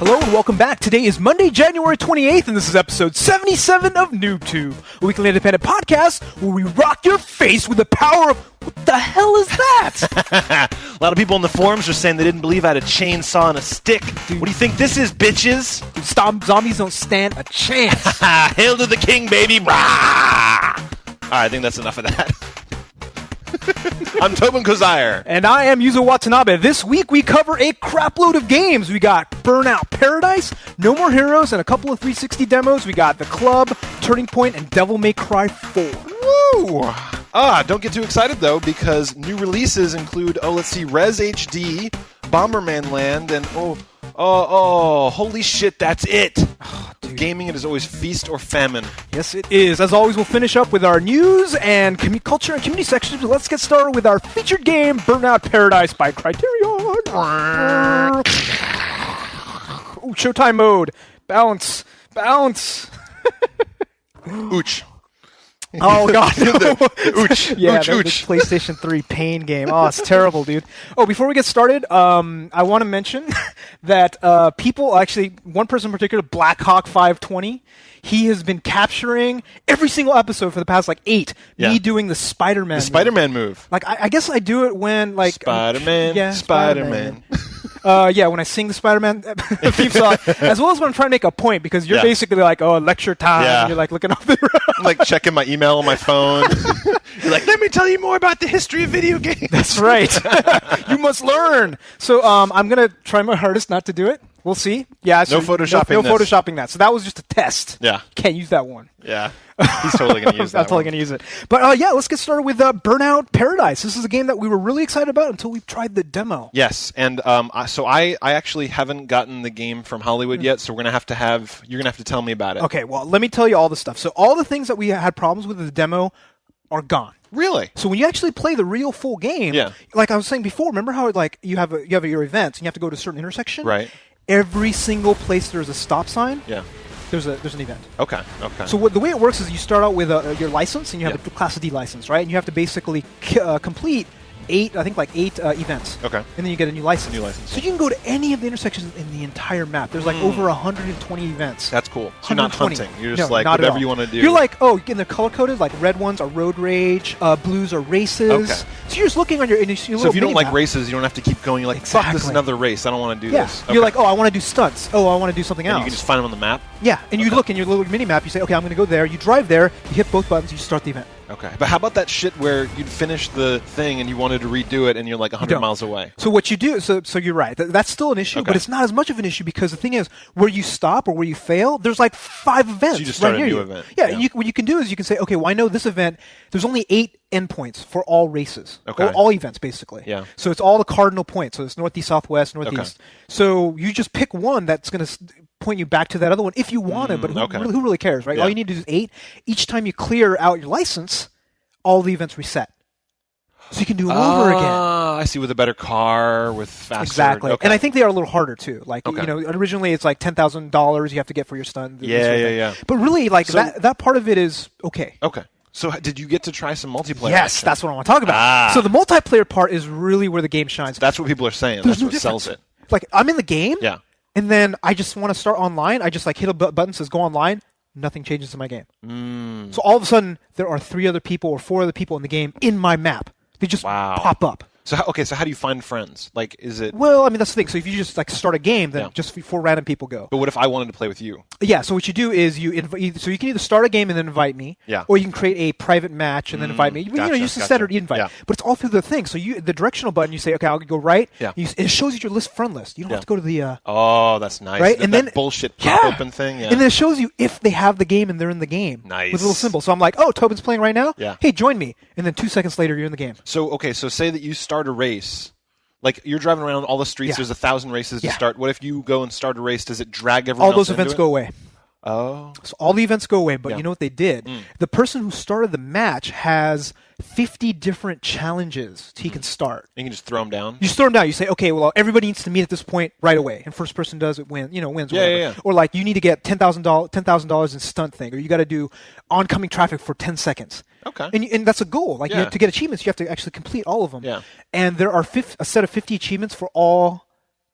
Hello and welcome back. Today is Monday, January 28th, and this is episode 77 of Noobtoob, a weekly independent podcast where we rock your face with the power of... What the hell is that? A lot of people in the forums are saying they didn't believe I had a chainsaw and a stick. Dude, what do you think this is, bitches? Dude, zombies don't stand a chance. Hail to the king, baby. Rah! All right, I think that's enough of that. I'm Tobin Kozire. And I am Yuzo Watanabe. This week we cover a crapload of games. We got Burnout Paradise, No More Heroes, and a couple of 360 demos. We got The Club, Turning Point, and Devil May Cry 4. Woo! Don't get too excited, though, because new releases include, Res HD, Bomberman Land, and holy shit, that's it! Oh, gaming, it is always feast or famine. Yes, it is. As always, we'll finish up with our news and culture and community sections. But let's get started with our featured game, Burnout Paradise by Criterion. Ooh, Showtime mode. Bounce. Ooch. Oh, God. Ooch. Yeah, Ooch, the PlayStation 3 pain game. Oh, it's terrible, dude. Oh, before we get started, I want to mention that people, actually, one person in particular, Blackhawk 520, he has been capturing every single episode for the past, 8, me doing the Spider-Man move. I guess I do it when, Spider-Man, Spider-Man. When I sing the Spider-Man theme song, as well as when I'm trying to make a point, because you're basically lecture time, and you're looking up the I'm checking my email on my phone. You're let me tell you more about the history of video games. That's right. You must learn. So I'm going to try my hardest not to do it. We'll see. Yeah. No photoshopping No photoshopping that. So that was just a test. Yeah. Can't use that one. Yeah. He's totally going to use that. I'm totally going to use it. But let's get started with Burnout Paradise. This is a game that we were really excited about until we tried the demo. Yes, and I actually haven't gotten the game from Hollywood yet, so you're going to have to tell me about it. Okay, well, let me tell you all the stuff. So all the things that we had problems with the demo are gone. Really? So when you actually play the real full game, like I was saying before, remember how you have your events and you have to go to a certain intersection? Right. Every single place there's a stop sign. Yeah. There's an event. Okay. So the way it works is you start out with your license, and you have a Class D license, right? And you have to basically complete 8 events. Okay. And then you get a new license. So you can go to any of the intersections in the entire map. There's over 120 events. That's cool. So you're not hunting. You're just whatever you want to do. You're and they're color coded. Like red ones are road rage, blues are races. Okay. So you're just looking on your little So if you don't like map. races, you don't have to keep going. You're fuck, this is another race. I don't want to do this. Okay. You're I want to do stunts. Oh, I want to do something else. You can just find them on the map? Yeah, and you look in your little mini map. You say, okay, I'm going to go there. You drive there. You hit both buttons. You start the event. Okay. But how about that shit where you'd finish the thing and you wanted to redo it and you're 100 miles away? So what you do, so you're right. That's still an issue, but it's not as much of an issue because the thing is, where you stop or where you fail, there's 5 events. So you just start right a new you. event. Yeah, what you can do is you can say, okay, well, I know this event, there's only 8 endpoints for all races. Okay. Or all events, basically. Yeah. So it's all the cardinal points. So it's northeast, southwest, northeast. Okay. So you just pick one that's going to point you back to that other one if you want to, but who really cares, right? Yeah. All you need to do is 8. Each time you clear out your license, all the events reset. So you can do them over again. I see, with a better car, with faster... Exactly. Okay. And I think they are a little harder, too. Originally it's $10,000 you have to get for your stunt. Yeah. But really, that part of it is okay. Okay. So did you get to try some multiplayer? Yes, that's what I want to talk about. So the multiplayer part is really where the game shines. That's what people are saying. There's That's what sells it. I'm in the game, and then I just want to start online. I just hit a button that says go online. Nothing changes in my game. So all of a sudden, there are 3 other people or 4 other people in the game in my map. They just pop up. So how do you find friends? Is it... Well, I mean, that's the thing. So if you just start a game, then just 4 random people go. But what if I wanted to play with you? Yeah, so what you do is you can either start a game and then invite me, or you can create a private match and then invite me. Just a standard invite. Yeah. But it's all through the thing. So the directional button, you say, okay, I'll go right. Yeah. It shows you your friend list. You don't have to go to the... oh, that's nice. Right? And then bullshit pop-open thing. Yeah. And then it shows you if they have the game and they're in the game. Nice. With a little symbol. So I'm like, oh, Tobin's playing right now? Yeah. Hey, join me. And then 2 seconds later, you're in the game. So say that you start a race... you're driving around all the streets, there's 1,000 races to start. What if you go and start a race? Does it drag everyone else all those events go away. Oh. So all the events go away, but you know what they did? The person who started the match has 50 different challenges he can start. You can just throw them down? You just throw them down. You say, okay, well, everybody needs to meet at this point right away. And first person does it wins. Yeah. Or you need to get $10,000 in stunt thing, or you got to do oncoming traffic for 10 seconds. Okay. And that's a goal. You have to get achievements. You have to actually complete all of them. Yeah. And there are a set of 50 achievements for all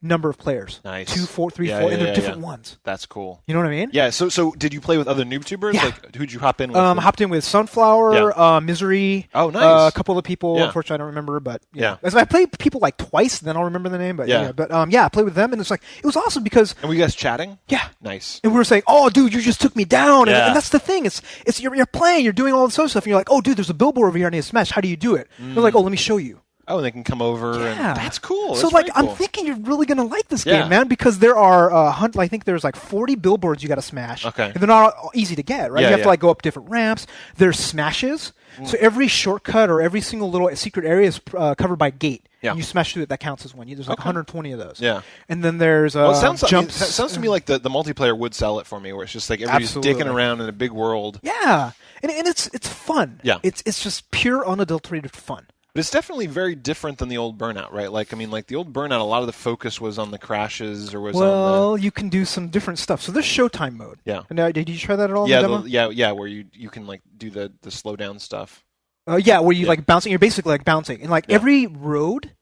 number of players. Nice. 2, 4, 3, Yeah, 4, yeah, and they're yeah, different yeah. ones. That's cool. You know what I mean? Yeah. So did you play with other Noobtubers? Yeah. Like, who'd you hop in with? Hopped in with Sunflower, Misery. Oh, nice. A couple of people. Yeah. Unfortunately, I don't remember, but Yeah. As I played people like twice, then I'll remember the name. But Yeah. I played with them, and it's like it was awesome because. And were you guys chatting? Yeah. Nice. And we were saying, "Oh, dude, you just took me down," Yeah. and that's the thing. It's you're playing, you're doing all this other stuff, and you're like, "Oh, dude, there's a billboard over here, I need to smash. How do you do it?" They're like, "Oh, let me show you." Oh, and they can come over. Yeah. And that's cool. So, That's like, very cool. I'm thinking you're really going to like this Yeah. game, man, because there are, I think there's like 40 billboards you got to smash. Okay. And they're not all easy to get, right? Yeah, You have yeah. to, like, go up different ramps. There's smashes. So every shortcut or every single little secret area is covered by a gate. Yeah. And you smash through it, that counts as one. There's like 120 of those. Yeah. And then there's Well, it sounds, jumps. it sounds to me like the multiplayer would sell it for me, where it's just like everybody's Absolutely. dicking around in a big world. Yeah. And it's fun. Yeah. It's just pure unadulterated fun. But it's definitely very different than the old Burnout, right? Like, I mean, like the old Burnout, a lot of the focus was on the crashes or was on Well, you can do some different stuff. So there's Showtime mode. Yeah. And, did you try that at all the... in the demo? Yeah, where you can, like, do the slow down stuff. Where you like bouncing. You're basically like bouncing, and like every road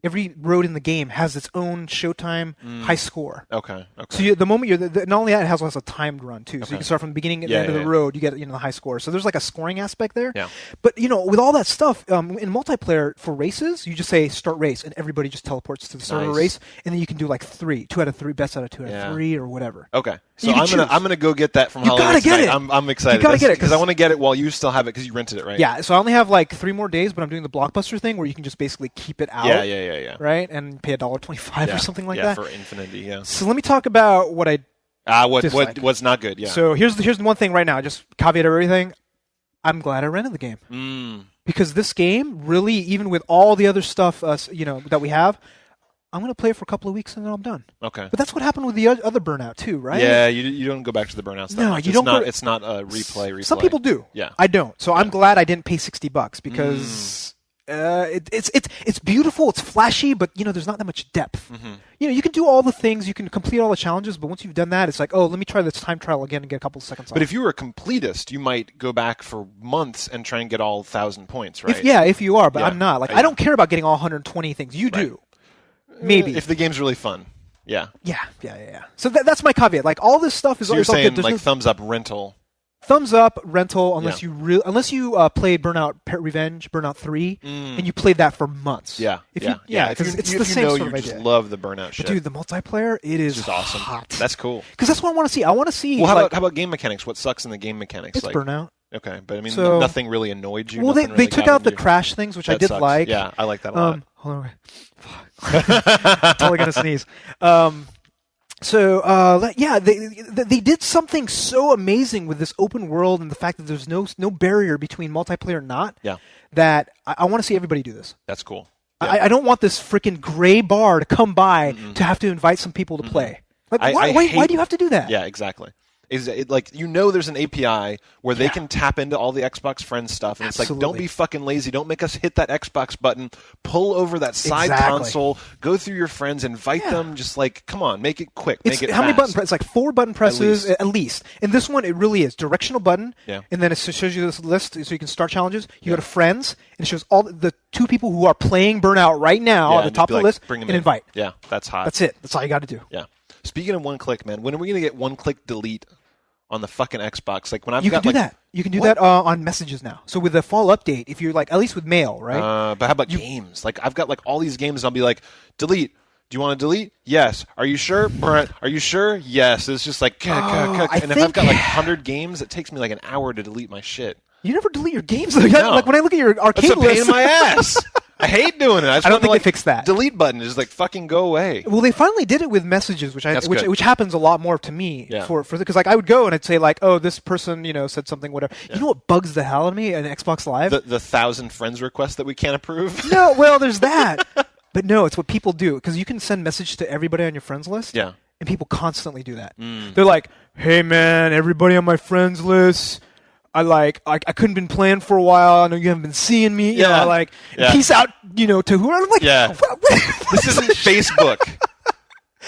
in the game has its own Showtime high score. Okay. So the moment not only that, it has a timed run too. So you can start from the beginning and the end of the road. You get the high score. So there's like a scoring aspect there. Yeah. But with all that stuff in multiplayer for races, you just say start race, and everybody just teleports to the start of the race, and then you can do like 2 out of 3, best out of 2 out of 3, or whatever. Okay. So You can I'm gonna go get that from You Hollywood gotta get tonight. it. I'm excited. You gotta get it because I want to get it while you still have it because you rented it, right? Yeah. So I only have like 3 more days, but I'm doing the Blockbuster thing where you can just basically keep it out. Yeah. Right, and pay $1.25 or something like that. Yeah, for infinity. Yeah. So let me talk about what I dislike. What's not good? Yeah. So here's the one thing right now. Just caveat everything. I'm glad I rented the game because this game really, even with all the other stuff, that we have, I'm gonna play it for a couple of weeks and then I'm done. Okay. But that's what happened with the other Burnout too, right? Yeah, you don't go back to the Burnout stuff. No, you don't. It's not a replay. Some people do. Yeah. I don't. So I'm glad I didn't pay $60 because. It's beautiful, it's flashy, but there's not that much depth. You can do all the things, you can complete all the challenges, but once you've done that, it's like, oh, let me try this time trial again and get a couple of seconds off. But if you were a completist, you might go back for months and try and get all 1,000 points, right? If you are, but Yeah. I'm not. Like, I don't care about getting all 120 things. You do. Maybe. If the game's really fun. Yeah. Yeah. So that's my caveat. Like, all this stuff is So you're all saying good. There's like no thumbs up rental. thumbs up rental unless Yeah. you played Burnout Revenge, Burnout 3, and you played that for months. Yeah. If yeah. you, If because it's you the same sort you of just idea. love the Burnout shit. But dude, the multiplayer, it is It's awesome. hot. That's cool. Because that's what I want to see. I want to see. Well, how like, about game mechanics? What sucks in the game mechanics? it's like, Burnout. Okay, but I mean, So- nothing really annoyed you. Well, they nothing really took got out the into you? crash things, which I That did sucks. like. Yeah, I like that a lot. Hold on. Fuck. Totally gonna sneeze. They did something so amazing with this open world and the fact that there's no barrier between multiplayer and not. Yeah. That I want to see everybody do this. That's cool. I don't want this freaking gray bar to come by to have to invite some people to play. Like, why do you have to do that? Yeah, exactly. Is it like there's an API where they can tap into all the Xbox Friends stuff, and it's like, don't be fucking lazy, don't make us hit that Xbox button, pull over that side console, go through your friends, invite them, just like, come on, make it quick, make it how many fast. button presses? Like 4 button presses at least. And this one, it really is directional button, Yeah. and then it shows you this list so you can start challenges. You go to friends, and it shows all the 2 people who are playing Burnout right now at the and top be of the like, list, bring 'em and in. invite. Yeah, that's hot. That's it. That's all you got to do. Yeah. Speaking of one click, man, when are we gonna get one click delete on the fucking Xbox? Like when I've You got can do like, that. You can do that on messages now. So with the fall update, if you're like, at least with mail, right? But how about games? Like I've got like all these games, and I'll be like, delete. Do you want to delete? Yes. Are you sure? Brent, are you sure? Yes. It's just like, and if I've got like 100 games, it takes me like an hour to delete my shit. You never delete your games. Though. No. Like when I look at your arcade That's a pain list, in my ass. I hate doing it. I don't think they fixed that. Delete button is like fucking go away. Well, they finally did it with messages, which good. which happens a lot more to me. Yeah. Because like I would go and I'd say like, oh, this person said something, whatever. You know what bugs the hell out of me in Xbox Live? The 1,000 friends requests that we can't approve. No, well, there's that. But no, it's what people do because you can send message to everybody on your friends list. Yeah. And people constantly do that. They're like, hey man, everybody on my friends list. I couldn't been playing for a while. I know you haven't been seeing me. Peace out, to whoever. I'm like, Yeah. This isn't Facebook.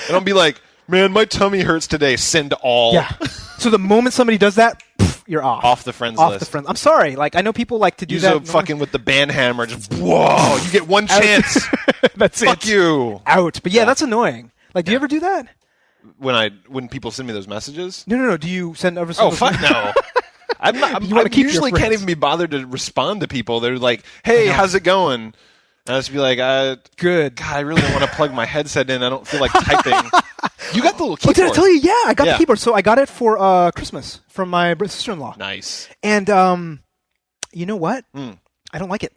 And I'll be like, man, my tummy hurts today. Send all. Yeah. So the moment somebody does that, you're off. Off the friends Off list. the friends. I'm sorry. Like I know people like to do Yuzo that. fucking with the band hammer. Just whoa. You get one chance. That's it. Fuck you. Out. But yeah, that's annoying. Like, do you ever do that? When people send me those messages? No. Do you send over? Oh, fuck no. I usually can't even be bothered to respond to people. They're like, "Hey, how's it going?" And I just be like, "Good." God, I really don't want to plug my headset in. I don't feel like typing. You got the little keyboard. Did I tell you? Yeah, I got the keyboard. So I got it for Christmas from my sister-in-law. Nice. And you know what? I don't like it.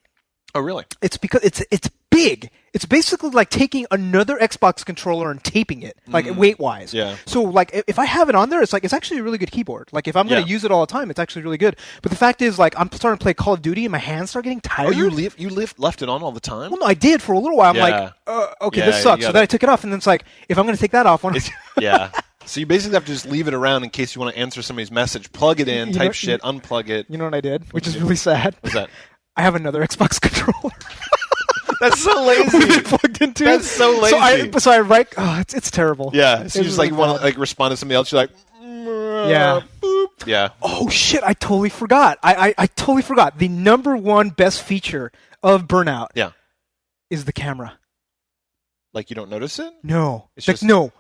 Oh, really? It's because it's big. It's basically like taking another Xbox controller and taping it, like weight-wise. Yeah. So like if I have it on there, it's actually a really good keyboard. Like if I'm going to use it all the time, it's actually really good. But the fact is, like I'm starting to play Call of Duty and my hands start getting tired. Oh, you left it on all the time? Well, no, I did for a little while. I'm like, okay, this sucks. So then I took it off, and then it's like, if I'm going to take that off, yeah. So you basically have to just leave it around in case you want to answer somebody's message. Plug it in, type shit, unplug it. You know what I did? Which is really sad. What's that? I have another Xbox controller. That's so lazy. Plugged into That's so lazy. So I write. Oh, it's terrible. Yeah. So you just want to respond to somebody else. You're like, yeah, boop. Yeah. Oh shit! I totally forgot. I totally forgot. The number one best feature of Burnout. Yeah. Is the camera. Like you don't notice it? No. It's like no.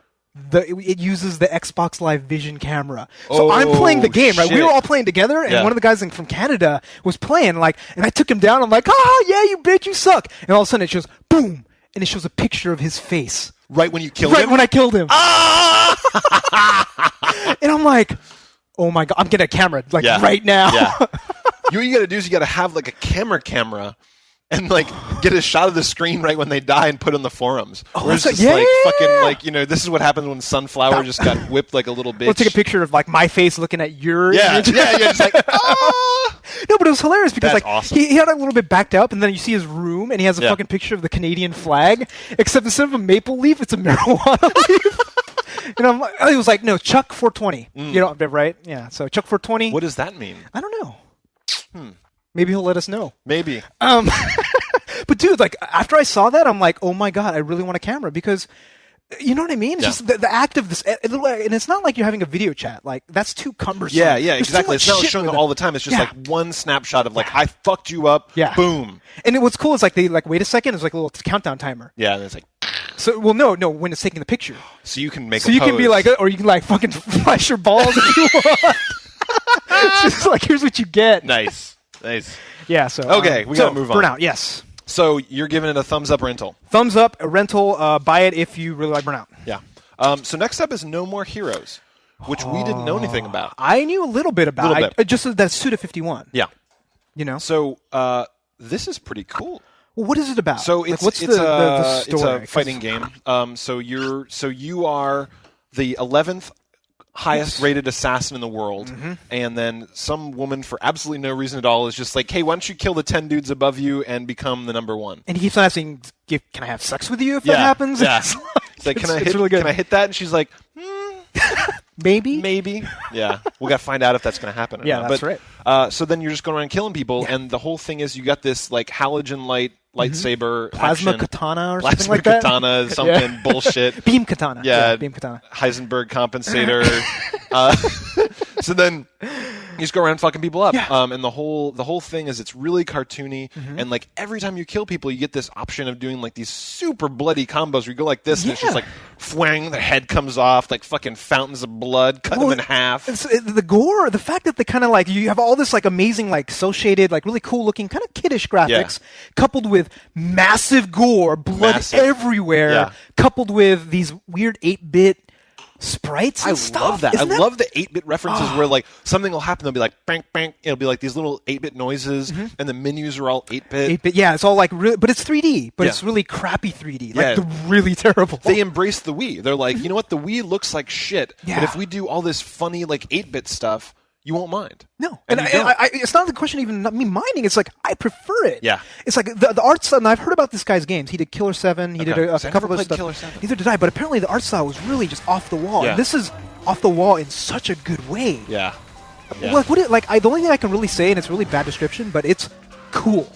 It uses the Xbox Live Vision camera. So I'm playing the game, right? Shit. We were all playing together, and one of the guys from Canada was playing, and I took him down. I'm like, yeah, you bitch, you suck. And all of a sudden it shows, boom, and it shows a picture of his face. Right when you killed him? Right when I killed him. Ah! And I'm like, oh my God, I'm getting a camera, right now. Yeah. What you got to do is you got to have like a camera and like get a shot of the screen right when they die and put on the forums. Oh, it's just fucking this is what happens when Sunflower just got whipped like a little bitch. We'll take a picture of like my face looking at your image. It's like, ah! No, but it was hilarious because That's awesome. he had a little bit backed up, and then you see his room, and he has a fucking picture of the Canadian flag, except instead of a maple leaf, it's a marijuana leaf. And I was like, no, Chuck 420. You know, right? Yeah. So Chuck 420. What does that mean? I don't know. Maybe he'll let us know. Maybe. But dude, like after I saw that, I'm like, oh my God, I really want a camera because, you know what I mean? It's just the act of this, and it's not like you're having a video chat. Like that's too cumbersome. Yeah, exactly. It's not showing all the time. It's just like one snapshot of like I fucked you up. Yeah. Boom. And what's cool is like they wait a second. It's like a little countdown timer. Yeah, and it's like. So no, when it's taking the picture. So you can make. So you can be like, or you can like fucking flash your balls if you want. It's just like here's what you get. Nice. Yeah. So okay, we gotta move on. Burnout. Yes. So you're giving it a thumbs up rental. Thumbs up, a rental. Buy it if you really like Burnout. Yeah. So next up is No More Heroes, which we didn't know anything about. I knew a little bit about. Just that Suda51. Yeah. You know. So this is pretty cool. Well, what is it about? So it's what's the story? It's a fighting game. So you are the 11th highest rated assassin in the world, and then some woman for absolutely no reason at all is just like, hey, why don't you kill the 10 dudes above you and become the number one? And he keeps on asking, can I have sex with you if that happens? Yeah. It's like, can I hit that? And she's like, Maybe. Yeah. We got to find out if that's going to happen or not. That's right. So then you're just going around killing people, and the whole thing is you got this like halogen light lightsaber plasma action. katana or something like that. Plasma katana, something bullshit. Beam katana. Yeah, beam katana. Heisenberg compensator. So then you just go around fucking people up. Yeah. And the whole thing is it's really cartoony, and like every time you kill people, you get this option of doing like these super bloody combos where you go like this, and it's just like fwang, the head comes off, like fucking fountains of blood, cut them in half. The gore, the fact that they kind of like you have all this like amazing like cel shaded, like really cool looking, kind of kiddish graphics, coupled with massive gore, blood everywhere, coupled with these weird 8-bit sprites and stuff. I love that. I love the 8-bit references where like something will happen. They'll be like bang bang. It'll be like these little 8-bit noises, and the menus are all 8-bit. 8-bit, yeah. It's all like really, but it's 3D. But it's really crappy 3D. Like really terrible. They embrace the Wii. They're like, you know what? The Wii looks like shit. But if we do all this funny like 8-bit stuff, you won't mind. No, and it's not the question even me minding. It's like I prefer it. Yeah, it's like the art style. And I've heard about this guy's games. He did Killer 7. He did a couple of stuff. Killer 7. Neither did I. But apparently the art style was really just off the wall. Yeah. And this is off the wall in such a good way. Yeah. Like the only thing I can really say, and it's a really bad description, but it's cool.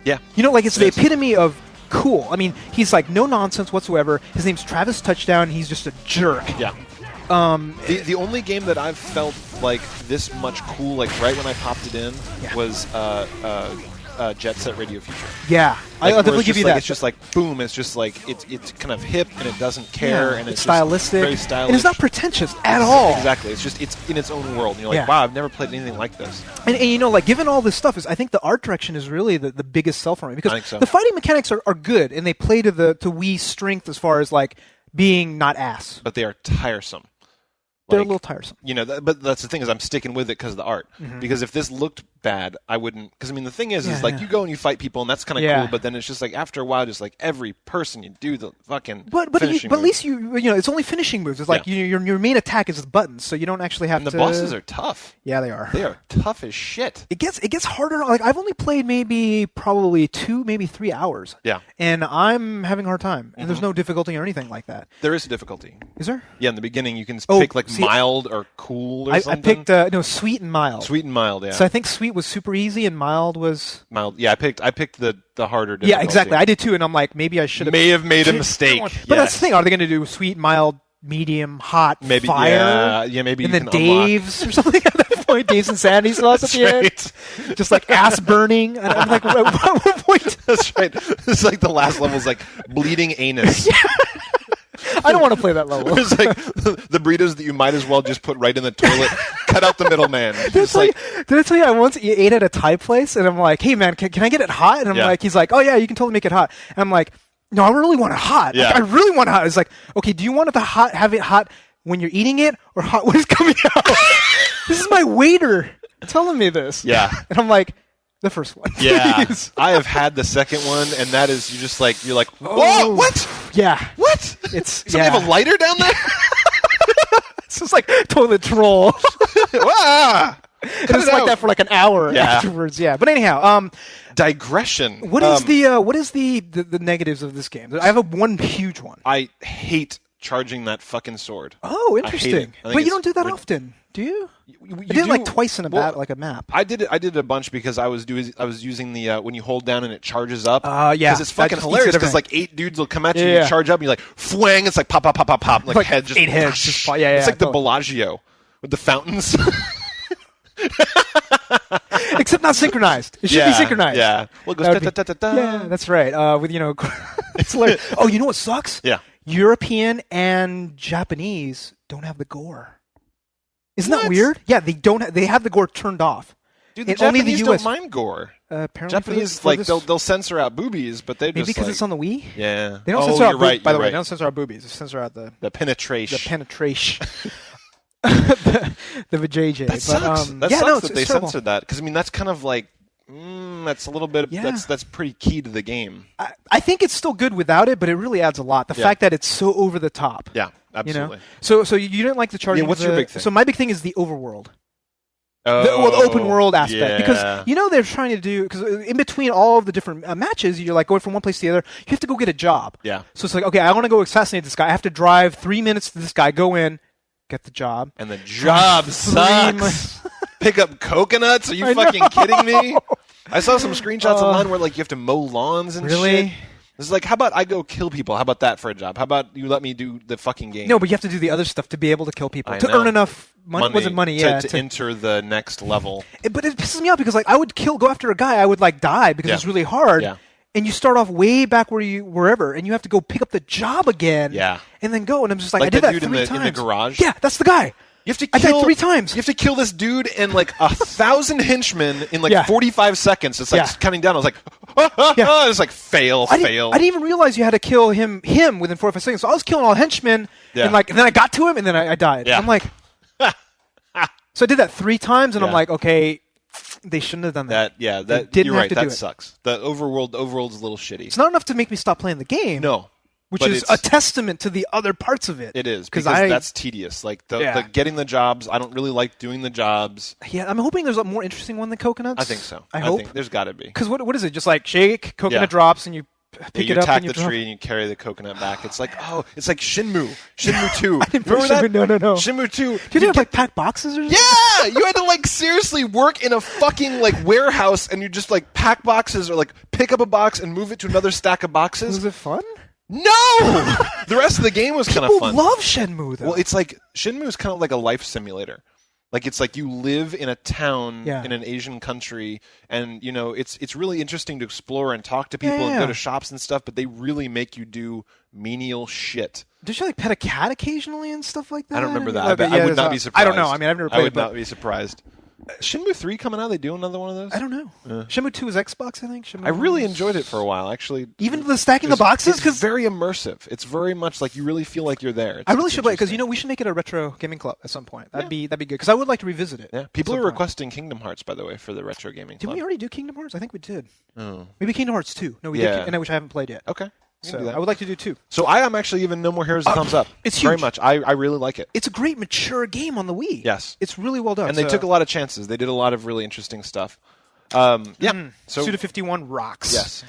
Yeah. You know, like it's the epitome of cool. I mean, he's like no nonsense whatsoever. His name's Travis Touchdown. He's just a jerk. Yeah. The only game that I've felt like this much cool, like right when I popped it in, was Jet Set Radio Future. Yeah, Like, I'll definitely give you that. It's just like boom. It's just like it's kind of hip and it doesn't care and it's stylistic, very stylish. and it's not pretentious at all. Exactly. It's just it's in its own world. And you're like, Yeah. wow, I've never played anything like this. And you know, like given all this stuff, I think the art direction is really the biggest sell for me because I think so. the fighting mechanics are good and they play to Wii's strength as far as like being not ass. But they are tiresome. They're a Like, little tiresome. You know, but that's the thing is I'm sticking with it because of the art. Because if this looked bad, I wouldn't. Because I mean, the thing is like you go and you fight people and that's kind of cool. But then it's just like after a while, just like every person you do the fucking. But at least you know it's only finishing moves. It's like your main attack is the buttons, so you don't actually have and to. the bosses are tough. Yeah, they are. They are tough as shit. It gets harder. Like I've only played probably 2, maybe 3 hours. Yeah. And I'm having a hard time. And there's no difficulty or anything like that. There is a difficulty. Is there? Yeah, in the beginning you can pick mild or cool or something. I picked sweet and mild. Sweet and mild, yeah. So I think sweet was super easy and mild was mild. Yeah, I picked the harder difficulty. Yeah, exactly. I did too, and I'm like, maybe I should have made a mistake. But that's the thing. Are they going to do sweet, mild, medium, hot, maybe fire? Yeah, maybe. And you then can Dave's or something at that point. Dave's Insanity sauce at the end. Just like ass burning. And I'm like, at what point? That's right. It's like the last level is like bleeding anus. I don't want to play that level. It's like the burritos that you might as well just put right in the toilet. Cut out the middleman. Did I tell you I once ate at a Thai place and I'm like, hey man, can I get it hot? And I'm like, he's like, oh yeah, you can totally make it hot. And I'm like, no, I really want it hot. Yeah. Like, I really want it hot. It's like, okay, do you want it to have it hot when you're eating it or hot when it's coming out? This is my waiter telling me this. Yeah. And I'm like, the first one. Yeah. Please. I have had the second one, and that is you're like, whoa, what? Yeah. What? It's Somebody have a lighter down there? This is like toilet troll. Wow. It was like that for like an hour afterwards. Yeah. But anyhow, digression. What is the negatives of this game? I have one huge one. I hate charging that fucking sword. Oh, interesting. But you don't do that often, do you? I did it like twice in a map. I did it a bunch because I was using the when you hold down and it charges up. Yeah, because it's fucking hilarious. Because like 8 dudes will come at you, and you charge up, and you're like, fwang! It's like pop, pop, pop, pop, pop. Like head just 8 heads. Just it's like the Bellagio with the fountains. Except not synchronized. It should be synchronized. Yeah. Well, it goes yeah, that's right. With it's like, oh, you know what sucks? Yeah. European and Japanese don't have the gore. Isn't that weird? Yeah, they don't. They have the gore turned off. Dude, the Japanese don't mind gore. Apparently Japanese they'll censor out boobies, but they maybe because it's on the Wii. Yeah, they don't censor out. By the way, they don't censor out boobies. They censor out the penetration. The penetration. the vajayjay. That sucks. That sucks that they censored that because I mean that's kind of like that's a little bit. That's pretty key to the game. I think it's still good without it, but it really adds a lot. The fact that it's so over the top. Yeah, absolutely. You know? So you didn't like the charging. Yeah, what's your big thing? So my big thing is the overworld. Oh, the open world aspect, because they're trying to do because in between all of the different matches, you're like going from one place to the other. You have to go get a job. Yeah. So it's like, okay, I want to go assassinate this guy. I have to drive 3 minutes to this guy, go in, get the job, and the job sucks. Pick up coconuts? Are you fucking kidding me? I saw some screenshots online where like you have to mow lawns and shit. It's like, how about I go kill people? How about that for a job? How about you let me do the fucking game? No, but you have to do the other stuff to be able to kill people to earn enough money. Was it money? To enter the next level. But it pisses me off because like I would go after a guy, I would like die because it's really hard. Yeah. And you start off way back wherever, and you have to go pick up the job again. Yeah. And then go, and I'm just like I did that that dude 3 times. In the garage. Yeah, that's the guy. You have to kill, I died 3 times. You have to kill this dude and like 1,000 henchmen in like 45 seconds. It's like counting down. I was like, it's like fail. I didn't even realize you had to kill him within 45 seconds. So I was killing all henchmen, and then I got to him, and then I died. Yeah. I'm like, so I did that 3 times, and I'm like, okay, they shouldn't have done that. You're right. That sucks. The overworld's a little shitty. It's not enough to make me stop playing the game. No. Which is a testament to the other parts of it. It is, because that's tedious. Like, the getting the jobs, I don't really like doing the jobs. Yeah, I'm hoping there's a more interesting one than coconuts. I think so. I hope. think there's got to be. Because what is it? Just like shake, coconut drops, and you pick it up and you attack the tree and you carry the coconut back. It's like, it's like Shenmue 2. I didn't remember that? No. Shenmue 2. Did you have like pack boxes or something? Yeah! You had to like seriously work in a fucking like warehouse and you just like pack boxes or like pick up a box and move it to another stack of boxes. Was it fun? No! The rest of the game was kind of fun. People love Shenmue, though. Well, it's like Shenmue is kind of like a life simulator. Like it's like you live in a town Yeah. in an Asian country, and it's really interesting to explore and talk to people and go to shops and stuff. But they really make you do menial shit. Did you like pet a cat occasionally and stuff like that? I don't remember that. Okay, I would not be surprised. I don't know. I mean, I've never played. I would not be surprised. Shenmue 3 coming out? They do another one of those? I don't know. Shenmue 2 is Xbox, I think. Shenmue I really 1 enjoyed it for a while, actually. Even the stacking the boxes? It's very immersive. It's very much like you really feel like you're there. I really should play it because we should make it a retro gaming club at some point. That'd be good because I would like to revisit it. Yeah, people are requesting Kingdom Hearts, by the way, for the retro gaming club. Did we already do Kingdom Hearts? I think we did. Oh. Maybe Kingdom Hearts 2. No, we did, which I haven't played yet. Okay. So I would like to do 2. So I am actually giving No More Heroes a thumbs up. It's very huge. much. I really like it. It's a great mature game on the Wii. Yes. It's really well done. And they took a lot of chances. They did a lot of really interesting stuff. So Suda51 rocks. Yes.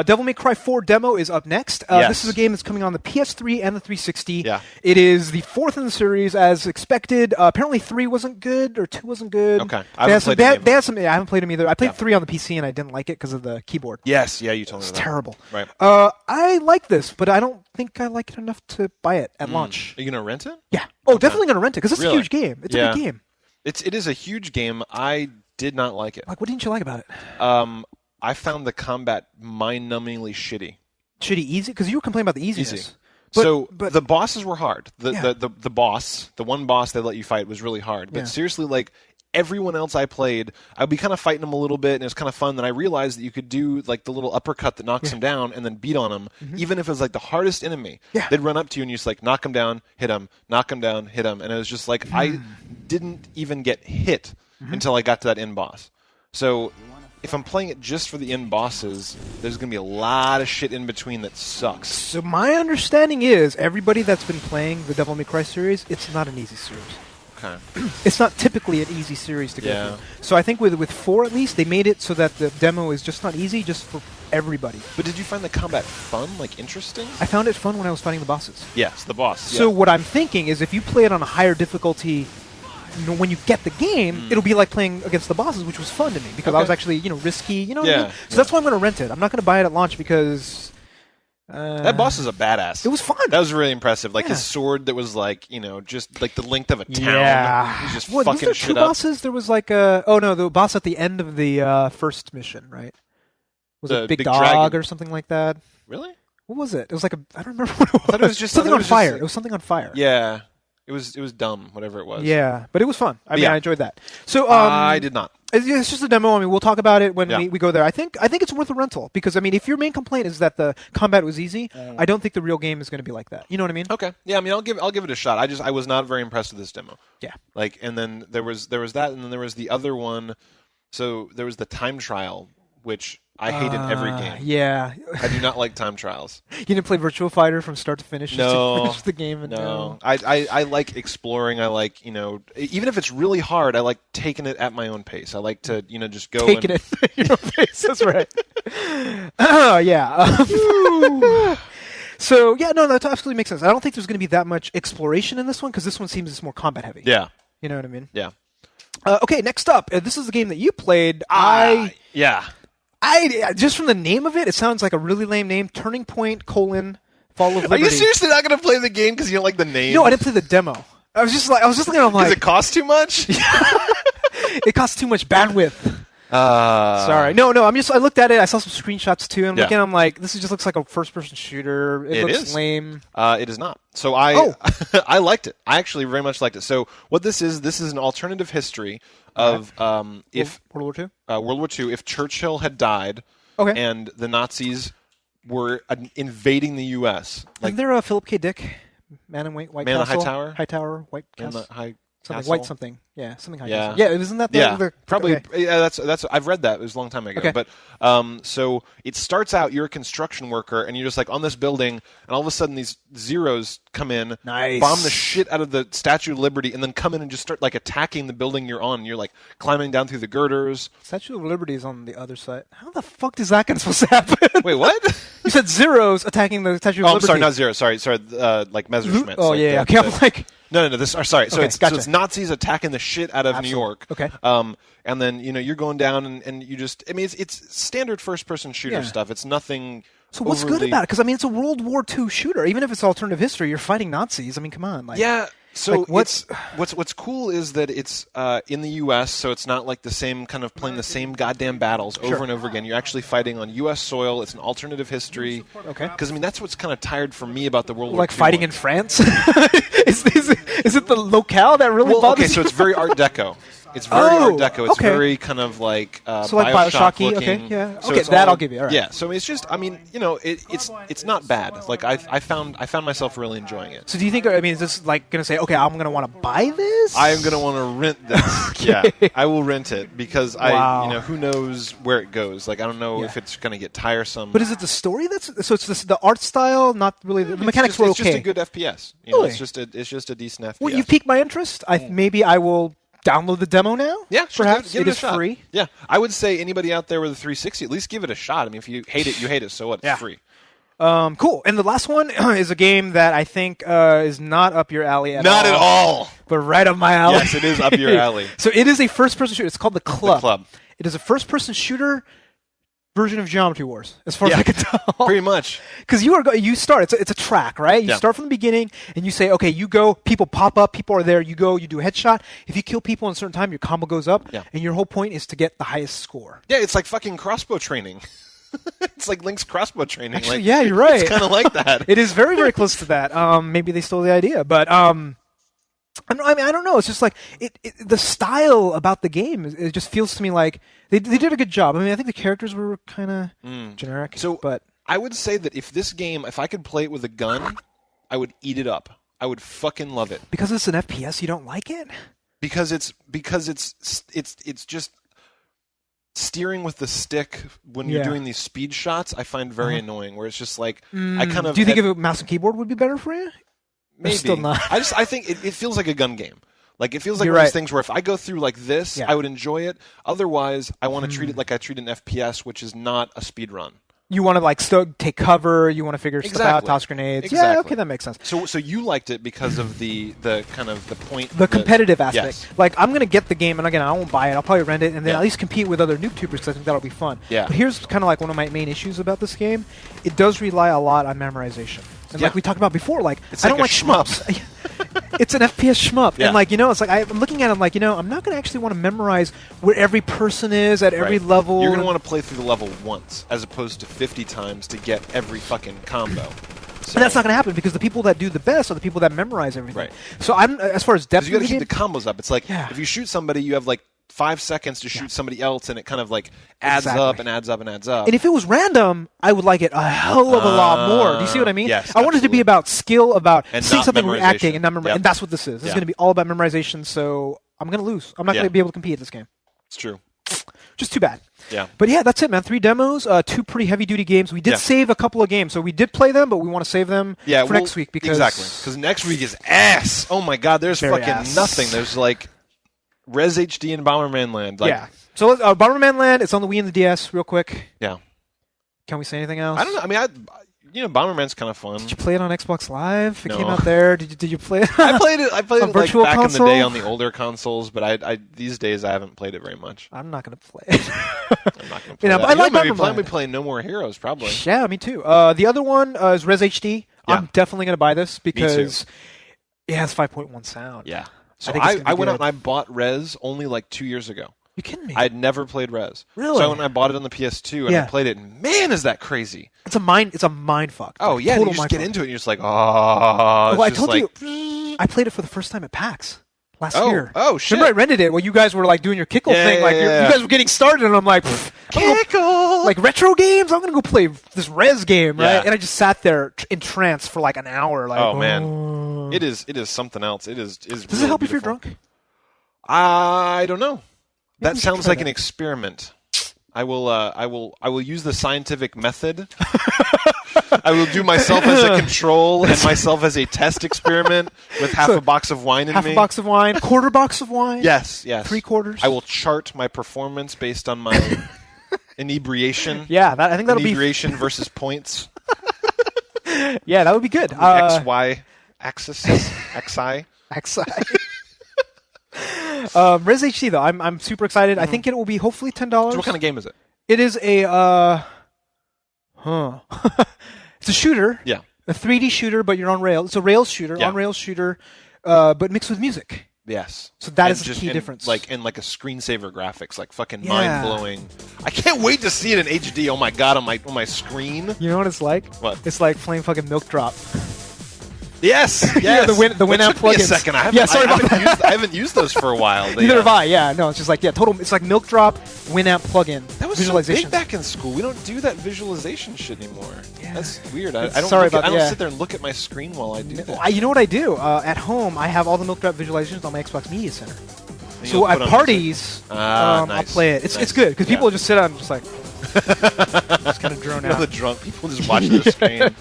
Devil May Cry 4 demo is up next. Yes. This is a game that's coming on the PS3 and the 360. Yeah. It is the 4th in the series, as expected. Apparently 3 wasn't good, or 2 wasn't good. Okay. I haven't played I haven't played them either. I played 3 on the PC, and I didn't like it because of the keyboard. Yes. Yeah, you told me that. It's terrible. Right. I like this, but I don't think I like it enough to buy it at launch. Are you going to rent it? Yeah. Oh, definitely going to rent it, because it's a huge game. It's a big game. It is a huge game. I did not like it. Like, what didn't you like about it? I found the combat mind-numbingly shitty. Shitty easy? Because you were complaining about the easiness. Easy. But the bosses were hard. The boss, the one boss they let you fight was really hard. But seriously, like everyone else I played, I'd be kind of fighting them a little bit, and it was kind of fun. Then I realized that you could do like the little uppercut that knocks him down, and then beat on him, even if it was like the hardest enemy. Yeah. They'd run up to you, and you just like knock him down, hit him, knock him down, hit him, and it was just like I didn't even get hit until I got to that end boss. So if I'm playing it just for the end bosses, there's going to be a lot of shit in between that sucks. So my understanding is everybody that's been playing the Devil May Cry series, it's not an easy series. Okay. It's not typically an easy series to go through. So I think with 4 at least, they made it so that the demo is just not easy, just for everybody. But did you find the combat fun, like interesting? I found it fun when I was fighting the bosses. Yes, the boss. So what I'm thinking is if you play it on a higher difficulty, when you get the game, it'll be like playing against the bosses, which was fun to me because I was actually, risky, what I mean? So that's why I'm going to rent it. I'm not going to buy it at launch because that boss is a badass. It was fun. That was really impressive. Like his sword that was like, just like the length of a town. Yeah. He was just Was fucking there shit two up. bosses? There was like the boss at the end of the first mission, right? Was The it Big big Dog dragon. or something like that? Really? What was it? It was like I don't remember what it was. thought it was just- something I thought on it was fire. just- It was something on fire. Yeah. It was dumb, whatever it was. Yeah, but it was fun. I mean, yeah. I enjoyed that. So I did not. It's just a demo. I mean, we'll talk about it when Yeah. we go there. I think it's worth a rental because I mean, if your main complaint is that the combat was easy, I don't think the real game is going to be like that. You know what I mean? Okay. Yeah, I mean, I'll give it a shot. I was not very impressed with this demo. Yeah. Like, and then there was that, and then there was the other one. So there was the time trial, which I hate in every game. Yeah. I do not like time trials. You didn't play Virtua Fighter from start to finish? Just No. to finish the game? And No. I like exploring. I like, even if it's really hard, I like taking it at my own pace. I like to, just go taking and... it at your own pace. That's right. Oh, yeah. So, yeah, no, that absolutely makes sense. I don't think there's going to be that much exploration in this one because this one seems it's more combat heavy. Yeah. You know what I mean? Yeah. Okay, next up. This is the game that you played. Yeah. I just from the name of it, it sounds like a really lame name. Turning Point: Fall of Liberty. Are you seriously not going to play the game because you don't like the name? No, I didn't play the demo. I was just looking at it, I'm like, Does it cost too much? it costs too much bandwidth. Sorry. No, I looked at it, I saw some screenshots too, and I'm looking, I'm like, this just looks like a first person shooter. It looks is lame. It is not. So I liked it. I actually very much liked it. So what this is an alternative history of if World War II? World War II, if Churchill had died and the Nazis were invading the U.S. Isn't there a Philip K. Dick? Man in White Man in the Castle? High Tower? High Tower, White Man in Castle. the High Something Castle? white something. Yeah, something high Yeah. castle. Yeah, isn't that the probably. okay. Yeah, that's. I've read that. It was a long time ago. Okay. But so it starts out. You're a construction worker, and you're just like on this building, and all of a sudden these Zeros come in, Nice. bomb the shit out of the Statue of Liberty, and then come in and just start like attacking the building you're on. You're like climbing down through the girders. Statue of Liberty is on the other side. How the fuck is that supposed to happen? Wait, what? You said Zeros attacking the Statue of I'm Liberty. sorry, not Zero. Sorry, like Messerschmitt. Oh, yeah. Okay, I'm like... No. Sorry. So Okay, it's gotcha. so it's Nazis attacking the shit out of New York. Okay. And then you're going down and you just it's standard first person shooter stuff. It's nothing. So what's good about it? Because I mean, it's a World War II shooter. Even if it's alternative history, you're fighting Nazis. I mean, come on. Like, Yeah. So like, what's cool is that it's in the U.S., so it's not like the same kind of playing the same goddamn battles over and over again. You're actually fighting on U.S. soil. It's an alternative history. Okay. Because I mean that's what's kind of tired for me about the World War like II fighting one. in France. is it the locale that really bothers okay, so you? it's very Art Deco. It's very Art Deco. It's very kind of like so like Bioshock-y. looking. Okay, yeah. So okay, that I'll give you. All right. Yeah. So it's just, I mean, it's not bad. Like I found myself really enjoying it. So do you think? I mean, is this like going to say, okay, I'm going to want to buy this? I am going to want to rent this. Yeah, I will rent it because who knows where it goes. Like I don't know if it's going to get tiresome. But is it the story that's so? It's the art style, not really the mechanics were okay. It's just a good FPS. Really? It's just a decent FPS. Well, you piqued my interest. Maybe I will download the demo now. Yeah, sure. Perhaps give it a is shot. free. Yeah, I would say anybody out there with a 360, at least give it a shot. I mean, if you hate it, you hate it. So what? It's free. Cool. And the last one is a game that I think is not up your alley at all. Not at all. But right up my alley. Yes, it is up your alley. So it is a first-person shooter. It's called The Club. The Club. It is a first-person shooter version of Geometry Wars, as far as I can tell. Pretty much. Because you start. It's a track, right? You start from the beginning, and you say, okay, you go. People pop up. People are there. You go. You do a headshot. If you kill people in a certain time, your combo goes up. Yeah. And your whole point is to get the highest score. Yeah, it's like fucking crossbow training. It's like Link's crossbow training. Actually, like, yeah, you're right. It's kind of like that. It is very, very close to that. Maybe they stole the idea, but I mean, I don't know. It's just like the style about the game. It just feels to me like they did a good job. I mean, I think the characters were kind of generic. So, but I would say that if I could play it with a gun, I would eat it up. I would fucking love it. Because it's an FPS, you don't like it? Because it's just steering with the stick when you're doing these speed shots. I find very annoying. Where it's just like I kind of. Do you think a mouse and keyboard would be better for you? Maybe. Still not. I think it feels like a gun game. Like it feels like You're one of right. those things where if I go through like this, I would enjoy it. Otherwise, I want to treat it like I treat an FPS, which is not a speed run. You want to like still take cover. You want to figure stuff out, toss grenades. Exactly. Yeah, okay, that makes sense. So you liked it because of the kind of the point, the competitive aspect. Yes. Like I'm gonna get the game, and again, I won't buy it. I'll probably rent it, and then at least compete with other Noobtubers. Because I think that'll be fun. Yeah. But here's kind of like one of my main issues about this game. It does rely a lot on memorization, and like we talked about before, like it's I don't like shmup. shmups. It's an FPS shmup, and like it's like I'm looking at it, I'm like I'm not gonna actually want to memorize where every person is at every level. You're gonna want to play through the level once, as opposed to 50 times to get every fucking combo. So. But that's not going to happen because the people that do the best are the people that memorize everything. Right. So I'm as far as depth. You got to keep the combos up. It's like Yeah. if you shoot somebody, you have like 5 seconds to shoot somebody else, and it kind of like adds up and adds up and adds up. And if it was random, I would like it a hell of a lot more. Do you see what I mean? Yes, I want it to be about skill, about and seeing not something, memorization. reacting, and not and that's what this is. This is going to be all about memorization. So I'm going to lose. I'm not going to be able to compete in this game. It's true. Just too bad. Yeah. But yeah, that's it, man. 3 demos, 2 pretty heavy-duty games. We did save a couple of games, so we did play them, but we want to save them for next week because because next week is ass. Oh my god, there's Very fucking ass. nothing. There's like Res HD and Bomberman Land. Like, yeah. So Bomberman Land, it's on the Wii and the DS. Real quick, yeah. can we say anything else? I don't know. I mean, Bomberman's kind of fun. Did you play it on Xbox Live? It No. came out there. Did you play it? I played it. I played On it like Virtual back Console? in the day on the older consoles, but I these days I haven't played it very much. I'm not going to play it. I'm not going to play You know, that. I like maybe Bomberman. play No More Heroes probably. Yeah, me too. The other one is Res HD. Yeah. I'm definitely going to buy this because it has 5.1 sound. Yeah. So think it's gonna I be went out good. and I bought Res only like 2 years ago. You kidding me? I had never played Res. Really? So when I bought it on the PS2 and I played it, man, is that crazy! It's a mind fuck. Oh yeah, Total you just mind get fuck. into it and you're just like, oh. Well, I just told like, you, I played it for the first time at PAX last Oh, year. oh, shit. Remember I rented it while you guys were like doing your kickle Yeah, thing. Like yeah. you guys were getting started, and I'm like, Kickle! like retro games. I'm gonna go play this Res game, right? Yeah. And I just sat there entranced for like an hour. Like, Oh man, it is something else. It is. Does really it help if you're beautiful. drunk? I don't know. That we should sounds try like that. an experiment. I will use the scientific method. I will do myself as a control and myself as a test experiment with half a box of wine in Half me. a box of wine, quarter box of wine. Yes. 3/4. I will chart my performance based on my inebriation. Yeah, I think that'll be. Inebriation versus points. Yeah, that would be good. XY axis. XI. Res HD though, I'm super excited. I think it will be hopefully $10. So what kind of game is it? It is a it's a shooter. Yeah. A 3D shooter, but you're on rails. It's a rails shooter, Yeah. on rails shooter. but mixed with music. Yes. So that And is the just key in, difference. Like in like a screensaver graphics, like fucking Yeah. mind blowing. I can't wait to see it in HD. Oh my god, on my screen. You know what it's like? What? It's like playing fucking Milk Drop. Yes, yes. Yeah, the Winamp took me a plugins. second. I Yeah, sorry about that. I haven't used those for a while. Neither have I. Yeah, no, it's just like total. It's like Milk Drop, Winamp plugin. That was so visualization. big back in school. We don't do that visualization shit anymore. Yeah. That's weird. I It's- don't. sorry look at- about- I don't yeah. sit there and look at my screen while I do that. You know what I do? At home, I have all the Milk Drop visualizations on my Xbox Media Center. And So you'll at put on parties, I'll nice. play it. It's Nice. good because people Yeah. just sit out and just like just kind of drone You know, out. the drunk people just watching the screen.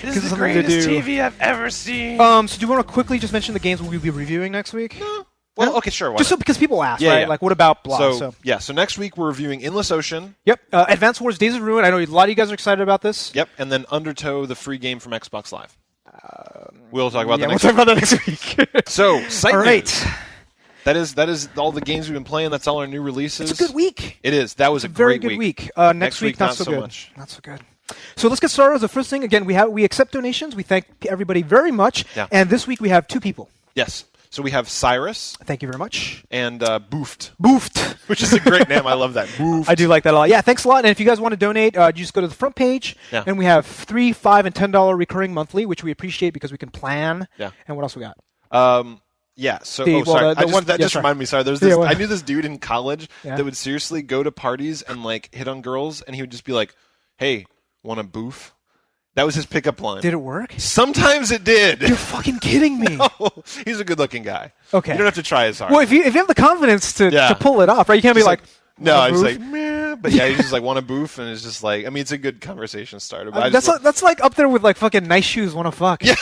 This Because is the something to greatest do. TV I've ever seen. So do you want to quickly just mention the games we'll be reviewing next week? No. Well, okay, sure. Why Just not? so because people ask, Yeah, right? yeah. Like, what about blah? So next week we're reviewing Endless Ocean. Yep. Advance Wars: Days of Ruin. I know a lot of you guys are excited about this. Yep, and then Undertow, the free game from Xbox Live. We'll talk about Yeah, that we'll next talk week. about that next week. So, site All right. news. That is all the games we've been playing. That's all our new releases. It's a good week. It is. That was a Very great good week. Next week, not so good. much. Not so good. So let's get started. As the first thing, again, we accept donations. We thank everybody very much. Yeah. And this week we have 2 people. Yes. So we have Cyrus Thank you very much. and Boofed, Boofed. which is a great name. I love that. Boofed. I do like that a lot. Yeah, thanks a lot. And if you guys want to donate, you just go to the front page, Yeah. and we have $3, $5, and $10 recurring monthly, which we appreciate because we can plan. Yeah. And what else we got? Yeah. So, The- well, sorry. the one- That yeah, just sorry. reminded me. Sorry. There's Yeah, this. what? I knew this dude in college Yeah. that would seriously go to parties and like hit on girls, and he would just be like, "Hey, want a boof?" That was his pickup line. Did it work? Sometimes it did. You're fucking kidding me. He's a good-looking guy. Okay. You don't have to try as hard. Well, if you have the confidence to pull it off, right? You can't be Just like, no, "Want a it's boof?" like, meh. But yeah, he's just like, want a boof? And it's just like, I mean, it's a good conversation starter. But I just that's like up there with like fucking nice shoes, want to fuck. Yeah.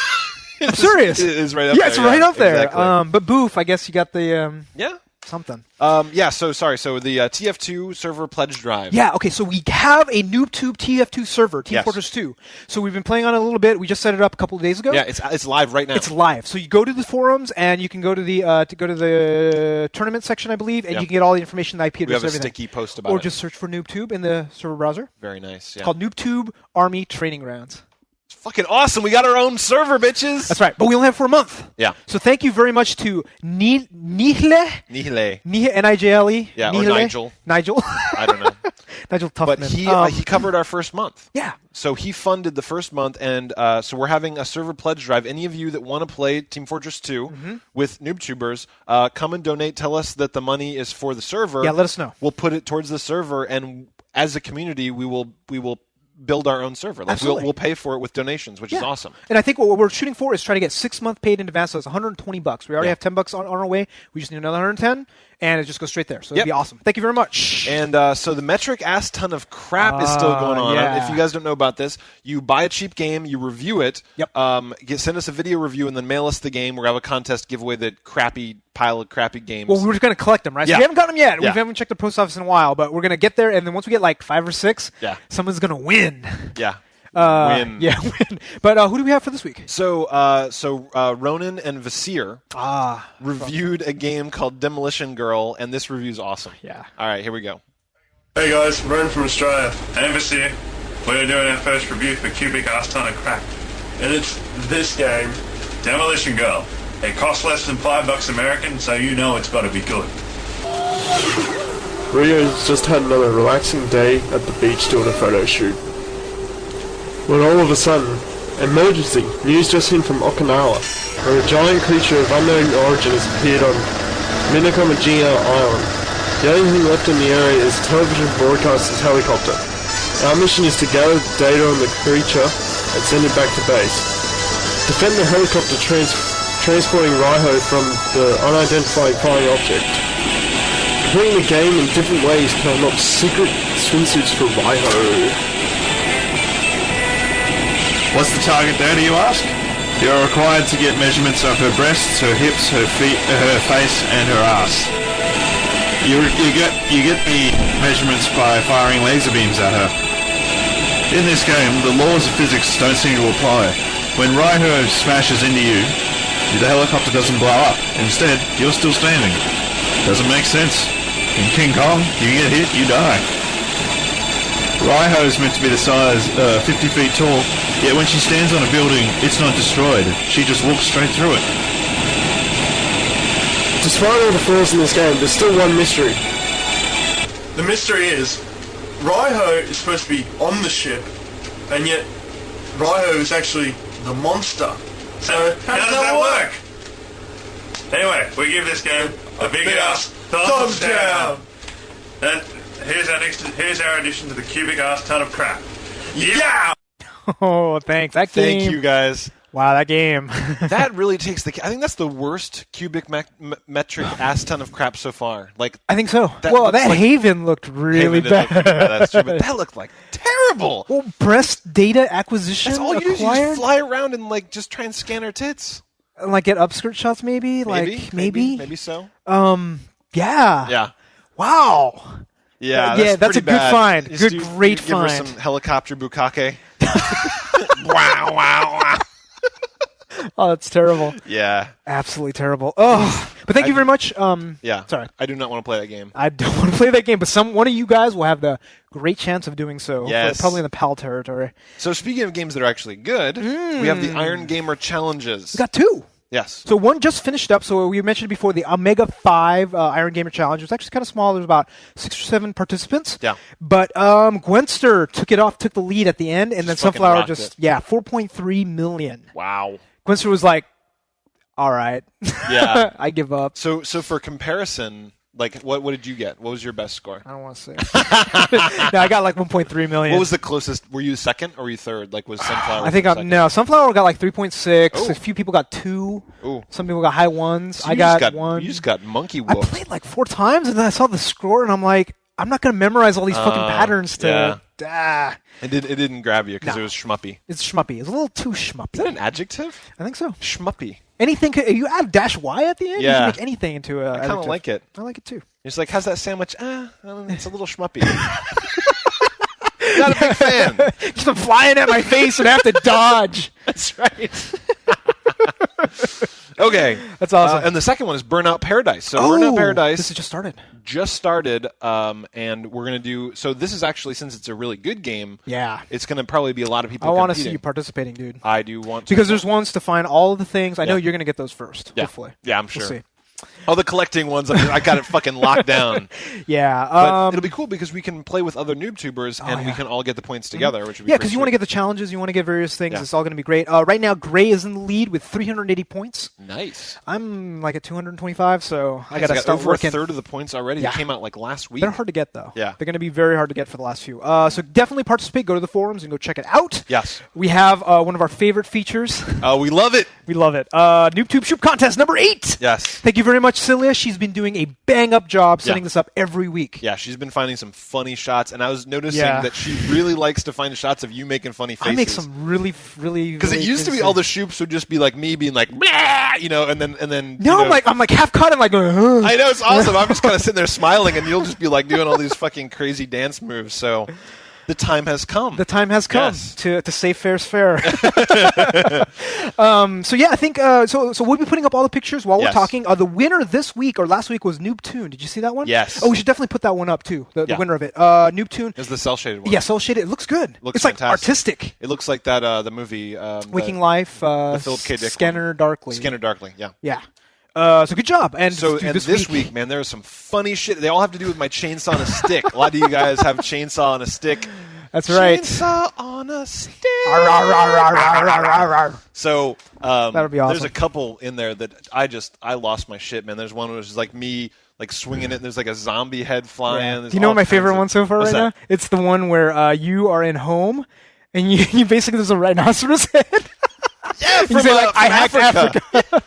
I'm serious. It is right up Yeah, there. it's right up there. Exactly. But boof, I guess you got the yeah. something. Yeah, so sorry. So the TF2 server pledge drive. Yeah, okay, so we have a Noobtoob TF2 server, Team Yes. Fortress 2. So we've been playing on it a little bit. We just set it up a couple of days ago. Yeah, it's live right now. It's live. So you go to the forums and you can go to the tournament section, I believe, and Yeah. you can get all the information, the IP we address, have a everything. sticky post about Or it. just search for Noobtoob in the server browser. Very nice. Yeah. It's called Noobtoob Army Training Grounds. It's fucking awesome. We got our own server, bitches. That's right, but we only have it for a month. Yeah. So thank you very much to Nihle, Nihile. N-I-J-L-E. Yeah, or Nihle. Nigel. Nigel. I don't know. Nigel Tuffman. But he covered our first month. Yeah. So he funded the first month, and so we're having a server pledge drive. Any of you that want to play Team Fortress 2 with Noobtubers, come and donate. Tell us that the money is for the server. Yeah, let us know. We'll put it towards the server, and as a community, we will build our own server. Like Absolutely. we'll pay for it with donations, which is awesome. And I think what we're shooting for is try to get 6 month paid in advance. So it's $120. We already Yeah. have $10 on our way. We just need another 110, and it just goes straight there. So Yep. it'd be awesome. Thank you very much. And so the metric ass ton of crap is still going on. yeah. If you guys don't know about this, you buy a cheap game, you review it, Yep. Send us a video review, and then mail us the game. We're going to have a contest, give away the crappy pile of crappy games. Well, we're just going to collect them, right? Yeah. So we haven't gotten them yet. Yeah. We haven't checked the post office in a while, but we're going to get there, and then once we get like 5 or 6, Yeah. someone's going to win. yeah. Win. Yeah, win. But who do we have for this week? So Ronan and Vasir reviewed a game called Demolition Girl, and this review's awesome. Yeah. All right, here we go. Hey guys, Ronan from Australia. Angus here. We're doing our first review for Cubic Ass Ton of Crap. And it's this game, Demolition Girl. It costs less than $5 American, so you know it's got to be good. Rio's just had another relaxing day at the beach doing a photo shoot. When all of a sudden, emergency! News just in from Okinawa, where a giant creature of unknown origin has appeared on Minakamajima Island. The only thing left in the area is a television broadcaster's helicopter. Our mission is to gather data on the creature and send it back to base. Defend the helicopter transporting Raiho from the unidentified flying object. Completing the game in different ways to unlock secret swimsuits for Raiho. What's the target data, you ask? You are required to get measurements of her breasts, her hips, her feet, her face, and her ass. You get the measurements by firing laser beams at her. In this game, the laws of physics don't seem to apply. When Raiho smashes into you, the helicopter doesn't blow up. Instead, you're still standing. Doesn't make sense. In King Kong, you get hit, you die. Raiho is meant to be the size 50 feet tall, yet when she stands on a building, it's not destroyed. She just walks straight through it. despite all the flaws in this game, there's still one mystery. The mystery is, Raiho is supposed to be on the ship, and yet Raiho is actually the monster. So how does that work? Anyway, we give this game a big ass thumbs down. And here's our addition to the cubic ass ton of crap. Yeah! Oh, thanks. That game. Thank you, guys. Wow, that game. That really takes the... I think that's the worst cubic metric ass ton of crap so far. Like, I think so. That Well, looks that like- Haven looked really Haven did look bad. pretty bad, that's true, but that looked like terrible. Well, breast data acquisition That's all you do is you acquired? just fly around and like just try and scan her tits. Like get upskirt shots, maybe? Maybe so. Yeah. Yeah. Wow. Yeah, Yeah, that's pretty a good bad. find. Just Great give her find. some helicopter bukkake. Wow, wow, wow. Oh, that's terrible. Yeah. Absolutely terrible. Oh, but thank you very much. Yeah. Sorry. I do not want to play that game. I don't want to play that game, but one of you guys will have the great chance of doing so. Yes. Probably in the PAL territory. So speaking of games that are actually good, we have the Iron Gamer Challenges. We got 2. Yes. So one just finished up. So we mentioned before the Omega 5 Iron Gamer Challenge. It was actually kind of small. There's about 6 or 7 participants. Yeah. But Gwenster took the lead at the end, and then Just fucking Sunflower rocked just it. 4.3 million. Wow. Gwenster was like, all right. Yeah. I give up. So for comparison, like what did you get? What was your best score? I don't want to say. No, I got like 1.3 million. What was the closest? Were you second or were you third? Like was Sunflower? I think second? Sunflower got like 3.6. Oh. A few people got 2. Ooh. Some people got high 1s. So I you just got 1. You just got monkey I whooped. played like 4 times, and then I saw the score, and I'm like, I'm not going to memorize all these fucking patterns to... It didn't grab you because it was schmuppy. It's schmuppy. It's a little too schmuppy. Is that an adjective? I think so. Schmuppy. Anything, you add -y at the end, you Yeah. can make anything into a I kind of like it. I like it too. It's like, how's that sandwich? It's a little schmuppy. Not a big fan. Just been flying at my face and I have to dodge. That's right. Okay. That's awesome. And the second one is Burnout Paradise. So Burnout Paradise This has just started. and we're going to do... So this is actually, since it's a really good game, Yeah. it's going to probably be a lot of people I want to competing. see you participating, dude. I do want to. Because there's ones to find all of the things. I know Yeah. you're going to get those first, Yeah. hopefully. Yeah, I'm sure. We'll see. All the collecting ones, I got it fucking locked down. Yeah. But it'll be cool because we can play with other NoobTubers and we yeah. can all get the points together, which would be Yeah, pretty because you want to sweet. get the challenges, you want to get various things. Yeah. It's all going to be great. Right now, Gray is in the lead with 380 points. Nice. I'm like at 225, so I Got got to start over working. a third of the points already. Yeah. They came out like last week. They're hard to get, though. Yeah. They're going to be very hard to get for the last few. So definitely participate. Go to the forums and go check it out. Yes. We have one of our favorite features. We love it. We love it. Noobtoob Shoot Contest number 8. Yes. Thank you very much, Celia. She's been doing a bang-up job setting Yeah. this up every week. Yeah, she's been finding some funny shots, and I was noticing Yeah. that she really likes to find shots of you making funny faces. I make some really Because it used to be all the shoops would just be like me being like, blah, and then. No, you know, I'm like half cut and like. I know, it's awesome. I'm just kind of sitting there smiling, and you'll just be like doing all these fucking crazy dance moves. So the time has come. The time has come Yes. to say fair's fair. So yeah, I think so we'll be putting up all the pictures while we're Yes. talking. The winner this week or last week was Noobtoon. Did you see that one? Yes. Oh, we should definitely put that one up too. The Yeah. winner of it. Noobtoon. Is the cell shaded one? Yeah, cell shaded. It looks good. Looks it's like fantastic. artistic. It looks like that the movie Waking Life. Philip K. Dick Scanner Darkly. Scanner Darkly. Yeah. Yeah. So good job. And So dude, and this week, man, there was some funny shit. They all have to do with my chainsaw on a stick. A lot of you guys have chainsaw on a stick. That's right. Chainsaw on a stick. Arr, arr, arr, arr, arr, arr, arr. So That'll be awesome. There's a couple in there that I lost my shit, man. There's one which is like me like swinging it. And there's like a zombie head flying. Yeah. There's Do you know all what my kinds favorite of- one so far What's right now? that? It's the one where you are in home and you basically there's a rhinoceros head. Yeah, You from, say, like, from I hacked Africa.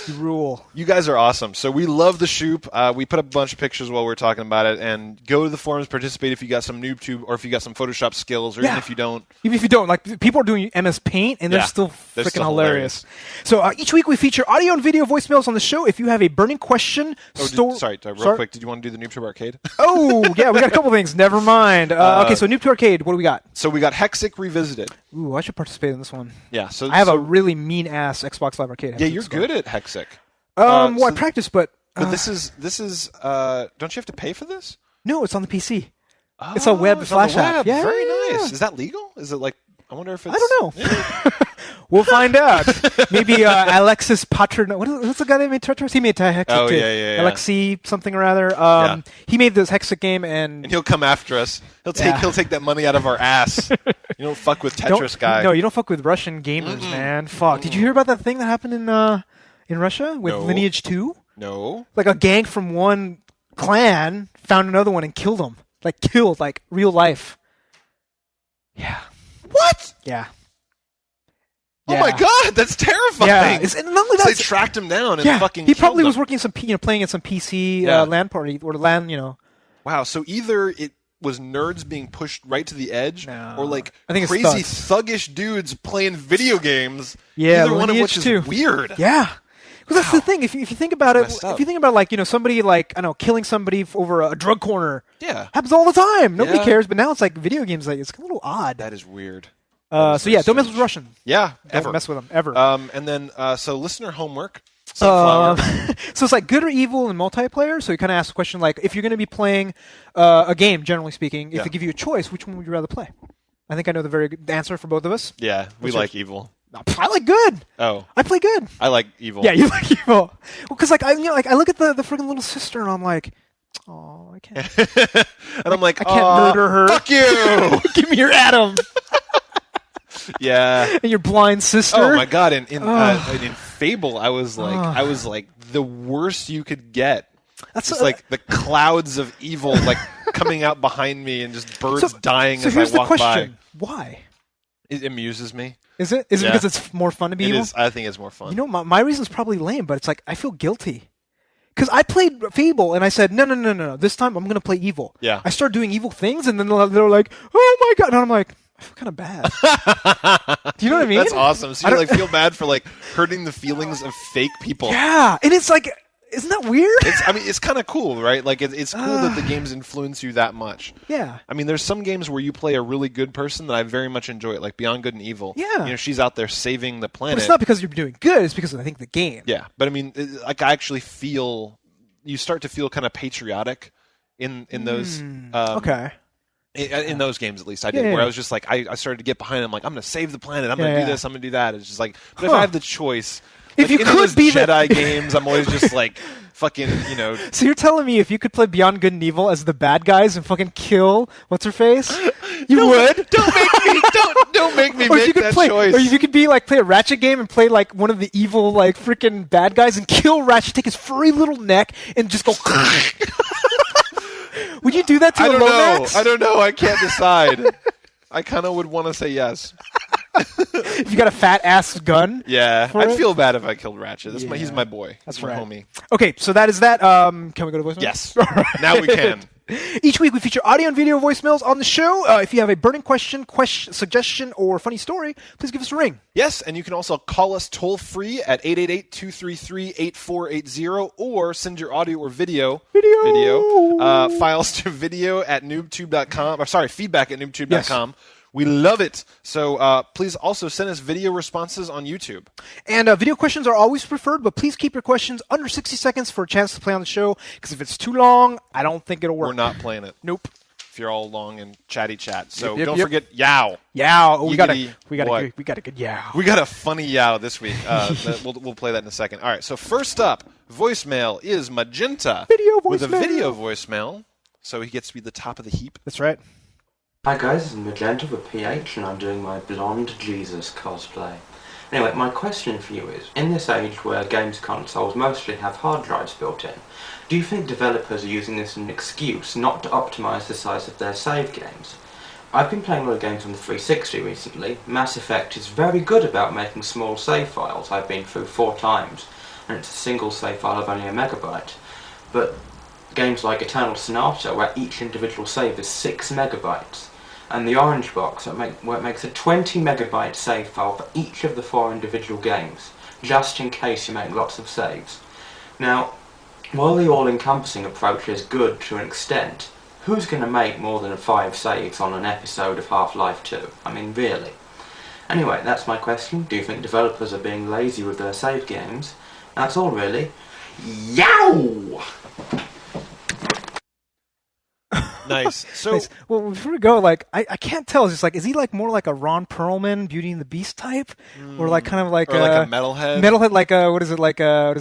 You rule. You guys are awesome. So we love the shoop. We put up a bunch of pictures while we're talking about it, and go to the forums, participate if you got some NoobTube or if you got some Photoshop skills, or Yeah. even if you don't. Even if you don't, like people are doing MS Paint and they're Yeah, still they're freaking still hilarious. So each week we feature audio and video voicemails on the show. If you have a burning question, Real quick, did you want to do the Noobtoob Arcade? Oh yeah, we got a couple things. Never mind. Okay, so Noobtoob Arcade. What do we got? So we got Hexic Revisited. Ooh, I should participate in this one. Yeah. So I have a really mean ass Xbox Live Arcade. Yeah, you're good at Hexic. Well, I so- practice, but this is. Don't you have to pay for this? no, it's on the PC. It's a web It's on the flash app. web. Yeah, Very yeah, nice. yeah. Is that legal? Is it like? I wonder if it's. I don't know. We'll find out. Maybe Alexis Paterno. What's the guy that made Tetris? He made Hexic too. Yeah. Alexi something or other. He made this Hexic game, and he'll come after us. He'll take that money out of our ass. You don't fuck with Tetris guy. No, you don't fuck with Russian gamers, man. Fuck. Did you hear about that thing that happened in Russia with Lineage 2? No. Like a gang from one clan found another one and killed them. Like real life. Yeah. What? Yeah. Oh my god, that's terrifying! Yeah, and not only that, they tracked him down and fucking. He probably killed was him. working playing at some PC LAN party or LAN, Wow, so either it was nerds being pushed right to the edge, or like I think crazy it's thuggish dudes playing video games. Yeah, either one of which too. is weird. Yeah. Because that's the thing. If you think about it, Messed up. if you think about somebody killing somebody over a drug corner, happens all the time. Nobody Yeah. cares. But now it's like video games. It's a little odd. That is weird. So yeah, don't mess with Russian. Yeah, Don't mess with them ever. And then so listener homework. Sunflower. So it's like good or evil in multiplayer. So you kind of ask the question like, if you're going to be playing a game, generally speaking, if they give you a choice, which one would you rather play? I think I know the very good answer for both of us. Yeah, we like evil. I like good. Oh, I play good. I like evil. Yeah, you like evil. Well, because I look at the freaking little sister and I'm like, oh, I can't. And I'm like, I can't murder her. Fuck you. Give me your Adam. Yeah. And your blind sister. Oh my god! In Fable, I was like the worst you could get. That's just like the clouds of evil coming out behind me and just birds dying as I walk by. by. Why? It amuses me. Is it? Is it because it's more fun to be evil? It is. I think it's more fun. You know, my reason's probably lame, but it's like I feel guilty. Because I played Fable, and I said, no. This time, I'm going to play evil. Yeah. I started doing evil things, and then they're like, oh my god. And I'm like, I feel kind of bad. Do you know what I mean? That's awesome. So you feel bad for hurting the feelings of fake people. Yeah. And it's like, isn't that weird? It's kind of cool, right? Like it's cool that the games influence you that much. Yeah. I mean, there's some games where you play a really good person that I very much enjoy it, like Beyond Good and Evil. Yeah. She's out there saving the planet. But it's not because you're doing good. It's because of, I think, the game. Yeah. But I mean, I actually you start to feel kind of patriotic in those. Okay. In those games, at least, I did, where I was just like, I started to get behind. I'm like, I'm going to save the planet. I'm going to do this. I'm going to do that. It's just like, but if I have the choice, if you could be Jedi games, I'm always just like, fucking, So you're telling me if you could play Beyond Good and Evil as the bad guys and fucking kill what's her face, you would? Don't make me make that choice. Or if you could play a Ratchet game and play one of the evil freaking bad guys and kill Ratchet, take his furry little neck and just go. Would you do that to Lomax? I don't know. I can't decide. I kind of would want to say yes. If you got a fat ass gun? Yeah. I'd feel bad if I killed Ratchet. He's my boy. That's my right. homie. Okay, so that is that. Can we go to voicemail? Yes. Now we can. Each week we feature audio and video voicemails on the show. If you have a burning question, suggestion, or funny story, please give us a ring. Yes, and you can also call us toll-free at 888-233-8480 or send your audio or video files to video@noobtoob.com. Feedback at noobtoob.com. Yes. We love it. So please also send us video responses on YouTube. And video questions are always preferred, but please keep your questions under 60 seconds for a chance to play on the show, because if it's too long, I don't think it'll work. We're not playing it. Nope. If you're all long and chatty chat. So don't forget yow. Yow. Oh, we got a good yow. We got a funny yow this week. We'll play that in a second. All right. So first up, voicemail is Magenta. With a video voicemail. So he gets to be the top of the heap. That's right. Hi guys, this is Magenta with PH and I'm doing my Blonde Jesus cosplay. Anyway, my question for you is, in this age where games consoles mostly have hard drives built in, do you think developers are using this as an excuse not to optimise the size of their save games? I've been playing a lot of games on the 360 recently. Mass Effect is very good about making small save files. I've been through 4 times, and it's a single save file of only 1 megabyte. But games like Eternal Sonata, where each individual save is 6 megabytes, and the Orange Box, where it makes a 20 megabyte save file for each of the 4 individual games, just in case you make lots of saves. Now, while the all-encompassing approach is good to an extent, who's going to make more than 5 saves on an episode of Half-Life 2? I mean, really. Anyway, that's my question. Do you think developers are being lazy with their save games? That's all, really. Yow! Nice. So, Nice. Well, before we go, like, I can't tell. It's just like, is he like more like a Ron Perlman, Beauty and the Beast type, or like kind of like or like a metalhead? Metalhead, like what is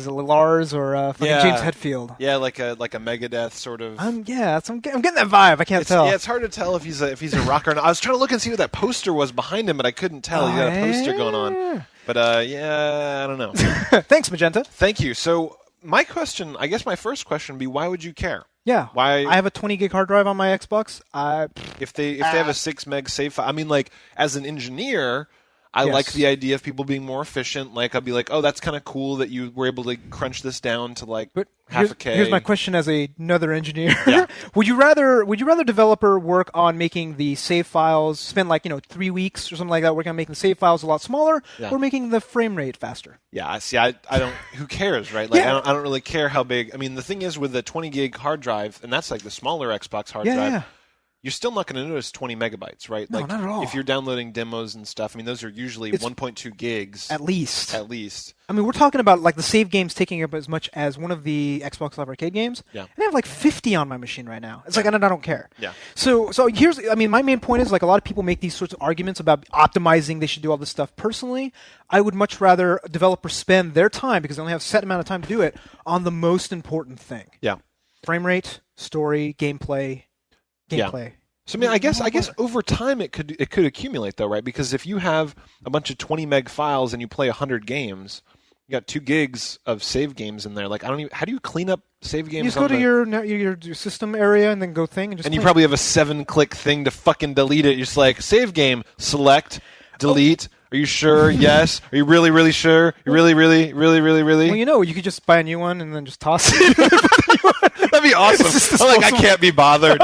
it, Lars or fucking James Hetfield? Yeah, like a Megadeth sort of. I'm getting that vibe. I can't tell. Yeah, it's hard to tell if he's a rocker or not. I was trying to look and see what that poster was behind him, but I couldn't tell. He got a poster going on. But I don't know. Thanks, Magenta. Thank you. So my question, I guess my first question would be, why would you care? Yeah. Why? I have a 20 gig hard drive on my Xbox. If they have a 6 meg save file, I mean, like, as an engineer, I like the idea of people being more efficient. Like, I'll be like, oh, that's kind of cool that you were able to crunch this down to like half a K. Here's my question as another engineer. Yeah. Would you rather developer work on making the save files, spend like 3 weeks or something like that working on making the save files a lot smaller, or making the frame rate faster? Yeah, see, I don't. Who cares, right? Like, I don't really care how big. I mean, the thing is with the 20 gig hard drive, and that's like the smaller Xbox hard drive. Yeah. You're still not going to notice 20 megabytes, right? No, like, not at all. If you're downloading demos and stuff, I mean, those are usually 1.2 gigs. At least. I mean, we're talking about like the save games taking up as much as one of the Xbox Live Arcade games. Yeah. And I have like 50 on my machine right now. It's like, I don't care. Yeah. So my main point is, like, a lot of people make these sorts of arguments about optimizing, they should do all this stuff. Personally, I would much rather developers spend their time, because they only have a set amount of time to do it, on the most important thing. Yeah. Frame rate, story, gameplay. Yeah. So I mean, I guess over time it could accumulate though, right? Because if you have a bunch of 20 meg files and you play 100 games, you got 2 gigs of save games in there. Like, how do you clean up save games? You just go to your system area and then go thing and just. And you probably have a 7-click thing to fucking delete it. You're just like, save game, select, delete. Are you sure? Yes. Are you really, really sure? You really, really, really, really, really? Well, you could just buy a new one and then just toss it. That'd be awesome. I can't be bothered.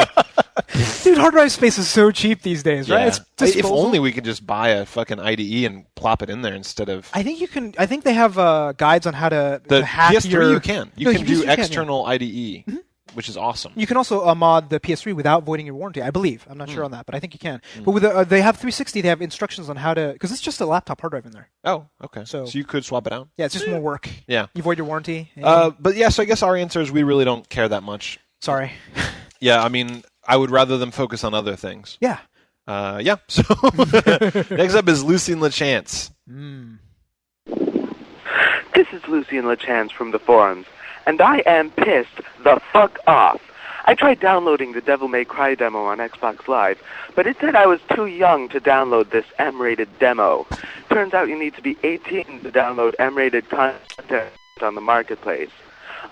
Dude, hard drive space is so cheap these days, right? Yeah. If only we could just buy a fucking IDE and plop it in there instead of. I think they have guides on how to hack PS3. your. You can do external IDE, which is awesome. You can also mod the PS3 without voiding your warranty, I believe. I'm not sure on that, but I think you can. But with they have 360, they have instructions on how to, because it's just a laptop hard drive in there. Oh, okay. So you could swap it out. Yeah, it's just more work. Yeah, you void your warranty. But yeah, so I guess our answer is we really don't care that much. Sorry. Yeah, I mean, I would rather them focus on other things. Yeah. So next up is Lucien LeChance. This is Lucien LeChance from the forums, and I am pissed the fuck off. I tried downloading the Devil May Cry demo on Xbox Live, but it said I was too young to download this M-rated demo. Turns out you need to be 18 to download M-rated content on the marketplace.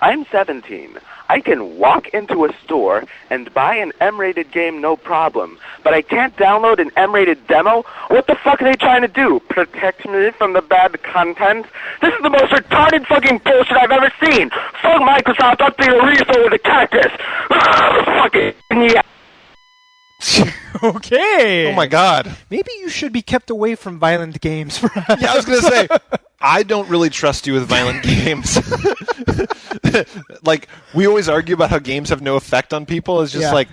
I'm 17. I can walk into a store and buy an M-rated game no problem, but I can't download an M-rated demo? What the fuck are they trying to do? Protect me from the bad content? This is the most retarded fucking bullshit I've ever seen! Fuck Microsoft up the urethra with a cactus! Fucking yeah. Okay. Oh my god. Maybe you should be kept away from violent games, perhaps. Yeah, I was going to say, I don't really trust you with violent games. Like, we always argue about how games have no effect on people. It's just like,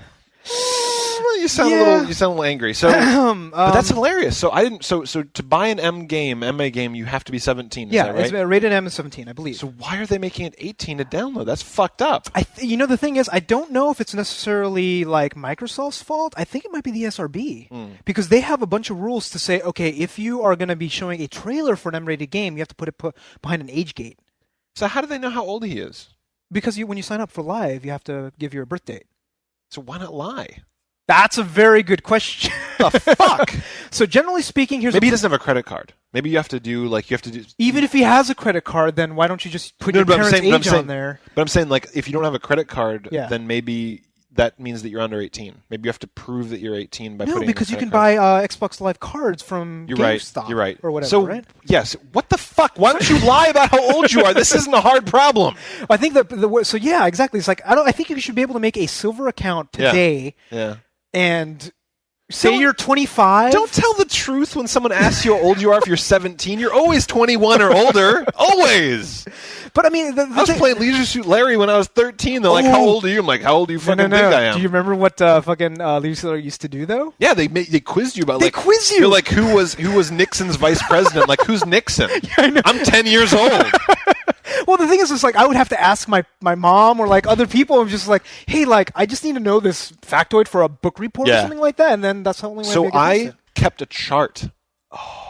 you sound a little angry. So, but that's hilarious. So So to buy an MA game, you have to be 17. Is that right? It's rated M is 17, I believe. So why are they making it 18 to download? That's fucked up. The thing is, I don't know if it's necessarily like Microsoft's fault. I think it might be the SRB because they have a bunch of rules to say, okay, if you are going to be showing a trailer for an M-rated game, you have to put it behind an age gate. So how do they know how old he is? Because when you sign up for Live, you have to give your birth date. So why not lie? That's a very good question. The fuck? So generally speaking, maybe he doesn't have a credit card. Maybe you have to do. Even if he has a credit card, then why don't you just put your parents' age on there? But I'm saying, like, if you don't have a credit card, then maybe that means that you're under 18. Maybe you have to prove that you're 18 by putting. No, because you can buy Xbox Live cards from GameStop. You're right. Or whatever. So right? Yes. What the fuck? Why don't you lie about how old you are? This isn't a hard problem. I think so yeah, exactly. It's like I think you should be able to make a silver account today. Yeah. And say you're 25. Don't tell the truth when someone asks you how old you are if you're 17. You're always 21 or older. Always. But I mean, I was playing Leisure Suit Larry when I was 13. They're like, how old are you? I'm like, how old do you fucking think I am? Do you remember what fucking Leisure Suit Larry used to do, though? Yeah, they quizzed you about They quiz you! You're like, who was Nixon's vice president? Like, who's Nixon? Yeah, I know. I'm 10 years old. Well, the thing is like I would have to ask my mom or like other people. I'm just like, hey, like I just need to know this factoid for a book report or something like that, and then that's the only way. So I kept a chart.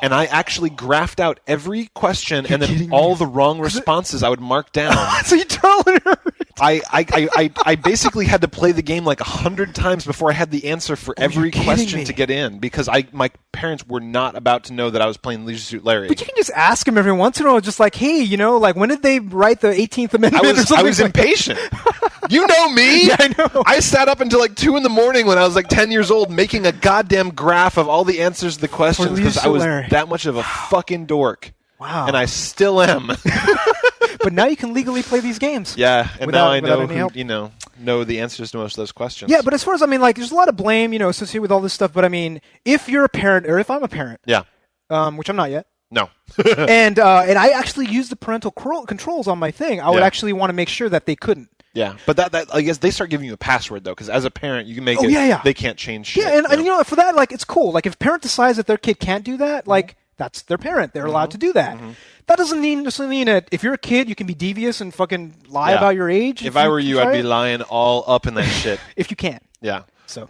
And I actually graphed out every question and then all the wrong responses I would mark down. So you totally I basically had to play the game like 100 times before I had the answer for every question to get in because my parents were not about to know that I was playing Leisure Suit Larry. But you can just ask them every once in a while, just like, hey, like when did they write the 18th Amendment? I was impatient. You know me. Yeah, I know. I sat up until like 2 in the morning when I was like 10 years old making a goddamn graph of all the answers to the questions because I was that much of a fucking dork. Wow. And I still am. But now you can legally play these games. Yeah, and now I know who, know the answers to most of those questions. Yeah, but as far as like there's a lot of blame, associated with all this stuff. But I mean, if you're a parent or if I'm a parent, which I'm not yet. No. and I actually use the parental controls on my thing. I would actually want to make sure that they couldn't. Yeah, but that I guess they start giving you a password though, because as a parent you can make it. They can't change shit. Yeah, and for that, like it's cool. Like if a parent decides that their kid can't do that, like that's their parent. They're allowed to do that. That doesn't necessarily mean that if you're a kid, you can be devious and fucking lie about your age. If I were you, I'd be lying all up in that shit. If you can. Yeah. So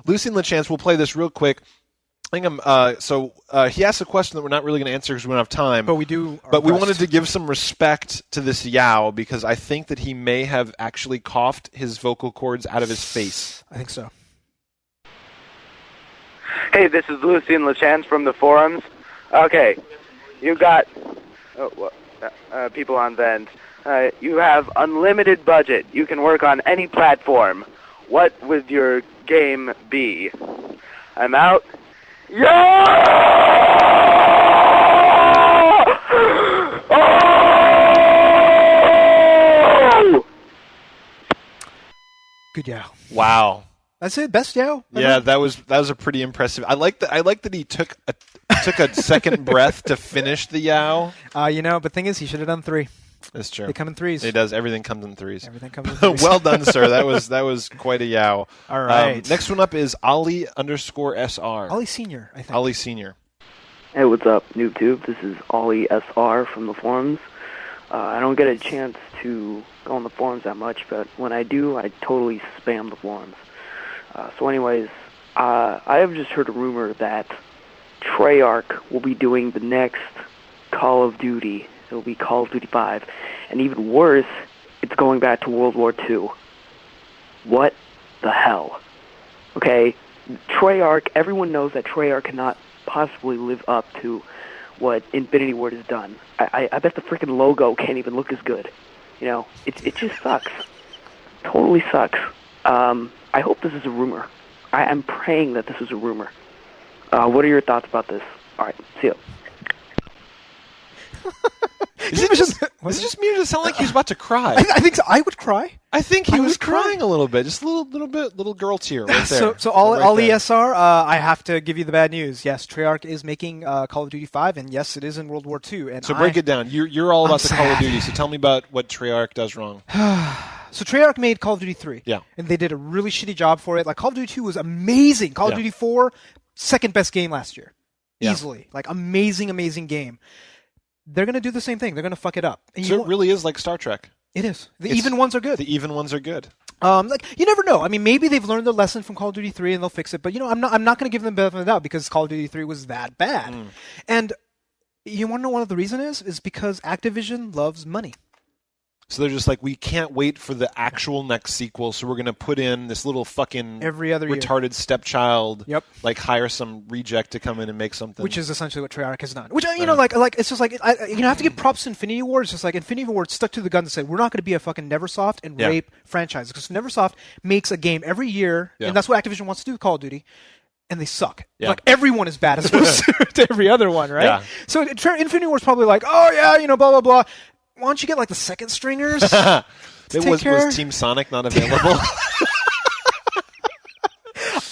Lucy and LeChance, we'll play this real quick. I think he asked a question that we're not really going to answer because we don't have time. But we do. But we wanted to give some respect to this Yao because I think that he may have actually coughed his vocal cords out of his face. I think so. Hey, this is Lucy and LeChance from the forums. Okay, you got people on Vent. You have unlimited budget. You can work on any platform. What would your game be? I'm out. Oh! Good Yao. Wow. That's it. Best Yao. Yeah, that was a pretty impressive. I like that he took a second breath to finish the Yao. But thing is, he should have done 3. That's true. They come in 3s. He does. Everything comes in 3s. Everything comes in 3s. Well done, sir. That was quite a Yao. All right. Next one up is Ollie_SR. Ollie Senior, I think. Ollie Senior. Hey, what's up, Noobtoob? This is Ollie SR from the forums. I don't get a chance to go on the forums that much, but when I do, I totally spam the forums. So anyways, I have just heard a rumor that Treyarch will be doing the next Call of Duty. It'll be Call of Duty 5. And even worse, it's going back to World War II. What the hell? Okay, Treyarch, everyone knows that Treyarch cannot possibly live up to what Infinity Ward has done. I bet the freaking logo can't even look as good. It just sucks. Totally sucks. I hope this is a rumor. I'm praying that this is a rumor. What are your thoughts about this? All right, see you. Is it just me or does it sound like he's about to cry? I think so. I would cry. I think he was crying a little bit. Just a little girl tear right there. So Ollie SR, I have to give you the bad news. Yes, Treyarch is making Call of Duty 5, and yes, it is in World War II. And so break it down. You're all about the Call of Duty, so tell me about what Treyarch does wrong. So Treyarch made Call of Duty 3. Yeah. And they did a really shitty job for it. Like, Call of Duty 2 was amazing. Call of Duty 4, second best game last year. Yeah. Easily. Like, amazing game. They're going to do the same thing. They're going to fuck it up. And so it really is like Star Trek. It is. The even ones are good. The even ones are good. You never know. I mean, maybe they've learned their lesson from Call of Duty 3 and they'll fix it. But, I'm not going to give them the benefit of the doubt because Call of Duty 3 was that bad. And you want to know what the reason is? Is because Activision loves money. So they're just like, we can't wait for the actual next sequel, so we're going to put in this little fucking every other retarded stepchild. Yep. Like hire some reject to come in and make something. Which is essentially what Treyarch has done. Which like it's just like I have to give props to Infinity Ward. It's just like Infinity Ward stuck to the gun and said we're not going to be a fucking Neversoft and rape franchise because Neversoft makes a game every year, and that's what Activision wants to do with Call of Duty. And they suck. Yeah. Like, everyone is bad as opposed to every other one, right? Yeah. So Infinity Ward's probably like, oh yeah, blah blah blah. Why don't you get like the second stringers? Was Team Sonic not available?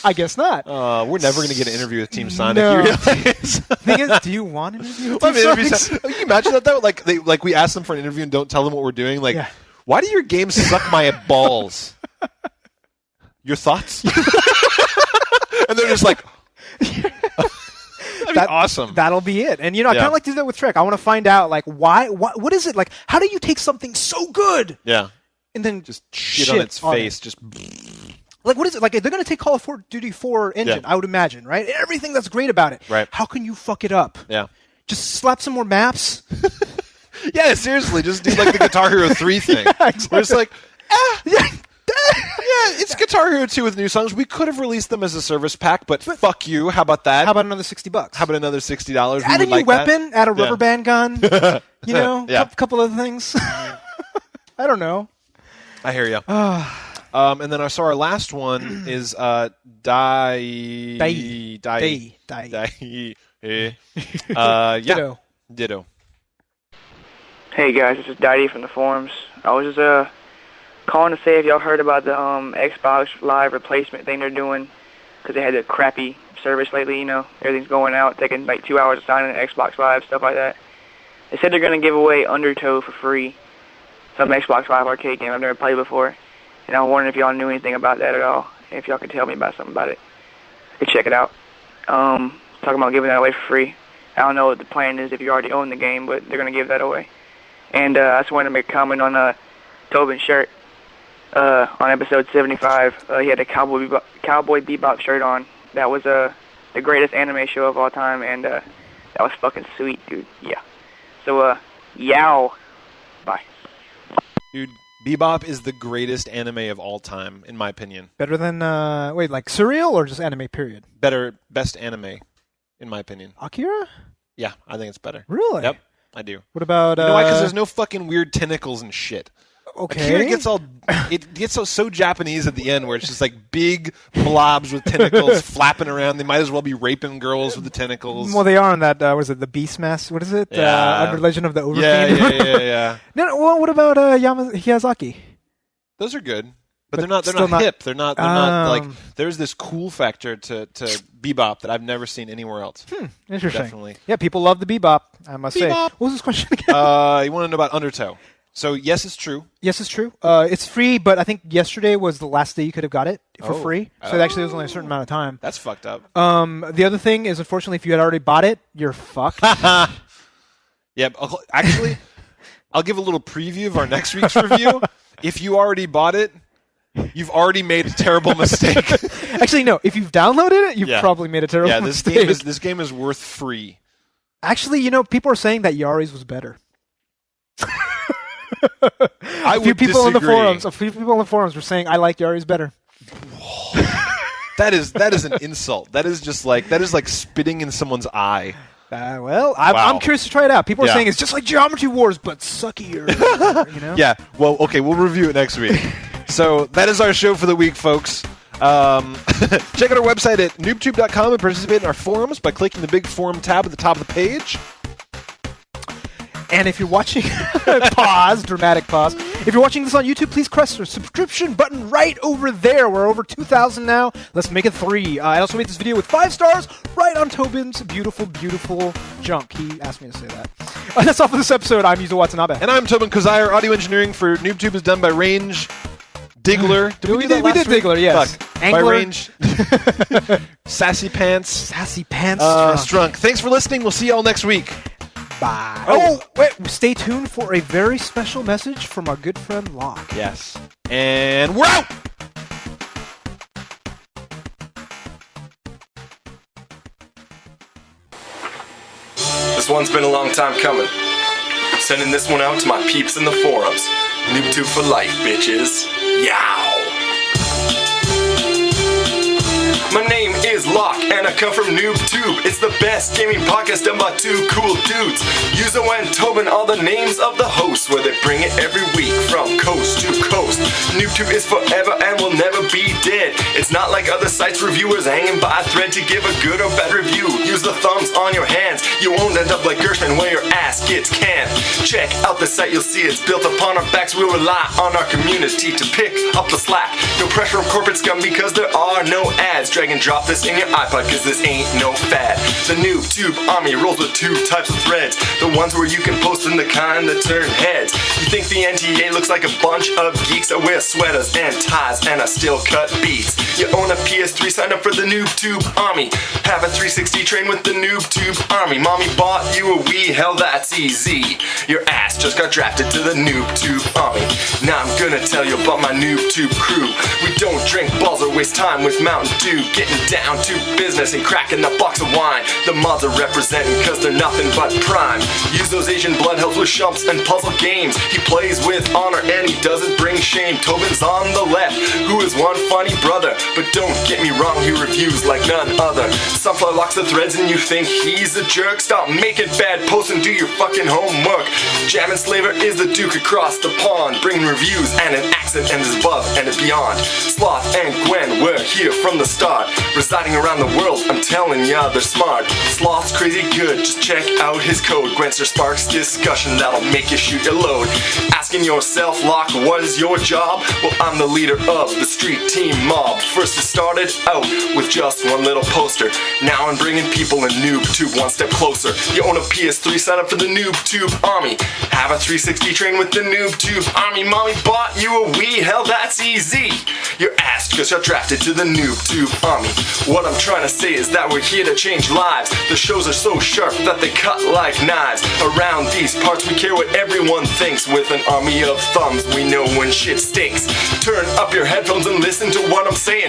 I guess not. We're never going to get an interview with Team Sonic. No. You realize? Thing is, do you want an interview with Team Sonic? Can you imagine that though? Like we ask them for an interview and don't tell them what we're doing. Like, why do your games suck my balls? Your thoughts? And they're just like. That'd be awesome. That'll be it. And, I kind of like to do that with Trek. I want to find out, like, what is it? Like, how do you take something so good? Yeah. And then just shit on its face. Just like, what is it? Like, they're going to take Call of Duty 4 engine, I would imagine, right? Everything that's great about it. Right. How can you fuck it up? Yeah. Just slap some more maps. Yeah, seriously, just do like the Guitar Hero 3 thing. Yeah, exactly. Where it's like, it's Guitar Hero 2 with new songs. We could have released them as a service pack, but fuck you. How about that? How about another $60? How about another $60? Add a new weapon, add a rubber band gun, couple other things. I don't know. I hear you. And then our last one is Ditto. Hey guys, this is Daddy from the forums. I was just calling to say if y'all heard about the Xbox Live replacement thing they're doing, because they had a crappy service lately. Everything's going out, taking like 2 hours to sign in Xbox Live, stuff like that. They said they're going to give away Undertow for free, some Xbox Live arcade game I've never played before, and I was wondering if y'all knew anything about that at all, if y'all could tell me about something about it. I could check it out. Talking about giving that away for free. I don't know what the plan is if you already own the game, but they're going to give that away. And I just wanted to make a comment on Tobin's shirt. On episode 75, he had a Cowboy Bebop shirt on. That was the greatest anime show of all time, and that was fucking sweet, dude. Yeah. So, yow. Bye. Dude, Bebop is the greatest anime of all time, in my opinion. Better than, like Surreal or just anime, period? Best anime, in my opinion. Akira? Yeah, I think it's better. Really? Yep, I do. What about... You know why? Because there's no fucking weird tentacles and shit. Okay. Akira gets so Japanese at the end where it's just like big blobs with tentacles flapping around. They might as well be raping girls with the tentacles. Well, they are on that, was it the Beast Mask? What is it? Yeah. Under Legend of the Overfiend? Yeah. No, well, what about Hiyazaki? Those are good. But they're not hip. They're not like, there's this cool factor to Bebop that I've never seen anywhere else. Interesting. Definitely. Yeah, people love the Bebop, I must say. What was this question again? You want to know about Undertow. So, yes, it's true. Yes, it's true. It's free, but I think yesterday was the last day you could have got it for free. So actually, there was only a certain amount of time. That's fucked up. The other thing is, unfortunately, if you had already bought it, you're fucked. Yeah, actually, I'll give a little preview of our next week's review. If you already bought it, you've already made a terrible mistake. Actually, no. If you've downloaded it, you've probably made a terrible mistake. This game is worth free. Actually, people are saying that Yari's was better. A few people in the forums were saying I like Yari's better. That is an insult. That is like spitting in someone's eye. I'm curious to try it out. People are saying it's just like Geometry Wars, but suckier. Yeah. Well, okay, we'll review it next week. So that is our show for the week, folks. Check out our website at noobtoob.com and participate in our forums by clicking the big forum tab at the top of the page. And if you're watching, dramatic pause. If you're watching this on YouTube, please press the subscription button right over there. We're over 2,000 now. Let's make it 3. I also made this video with 5 stars right on Tobin's beautiful, beautiful junk. He asked me to say that. That's all for this episode. I'm Yuzo Watanabe. And I'm Tobin Kozai. Audio engineering for Noobtoob is done by Range Diggler. We did Diggler, yes. By Range. Sassy Pants. Strunk. Thanks for listening. We'll see you all next week. Bye. Oh, wait. Stay tuned for a very special message from our good friend Locke. Yes. And we're out! This one's been a long time coming. Sending this one out to my peeps in the forums. Noobtoob for life, bitches. Yow! My name is Locke, and I come from Noobtoob. It's the best gaming podcast done by 2 cool dudes. Yuzo and Tobin are the names of the hosts, where they bring it every week from coast to coast. Noobtoob is forever and will never be dead. It's not like other sites reviewers hanging by a thread to give a good or bad review. Use the thumbs on your hands. You won't end up like Gershman where your ass gets canned. Check out the site, you'll see it's built upon our backs. We'll rely on our community to pick up the slack. No pressure from corporate scum because there are no ads. Drag and drop this in your iPod cause this ain't no fad. The Noobtoob army rolls with 2 types of threads. The ones where you can post and the kind that turn heads. You think the NTA looks like a bunch of geeks that wear sweaters and ties and I still cut beats. You own a PS3, sign up for the Noobtoob Army. Have a 360 train with the Noobtoob Army. Mommy bought you a Wii, hell that's easy. Your ass just got drafted to the Noobtoob Army. Now I'm gonna tell you about my Noobtoob crew. We don't drink balls or waste time with Mountain Dew. Getting down to business and cracking a box of wine. The mods are representing cause they're nothing but prime. Use those Asian blood helps with shumps and puzzle games. He plays with honor and he doesn't bring shame. Tobin's on the left, who is one funny brother. But don't get me wrong, he reviews like none other. Sunflower locks the threads and you think he's a jerk. Stop making bad posts and do your fucking homework. Jammin' Slaver is the Duke across the pond, bringing reviews and an accent and is above and beyond. Sloth and Gwen were here from the start, residing around the world, I'm telling ya they're smart. Sloth's crazy good, just check out his code. Gwenster sparks discussion that'll make you shoot your load. Asking yourself, Locke, what is your job? Well, I'm the leader of the street team mob. First it started out with just one little poster. Now I'm bringing people in Noobtoob one step closer. You own a PS3, sign up for the Noobtoob Army. Have a 360 train with the Noobtoob Army. Mommy bought you a Wii, hell that's easy. Your ass just got drafted to the Noobtoob Army. What I'm trying to say is that we're here to change lives. The shows are so sharp that they cut like knives. Around these parts we care what everyone thinks. With an army of thumbs we know when shit stinks. Turn up your headphones and listen to what I'm saying.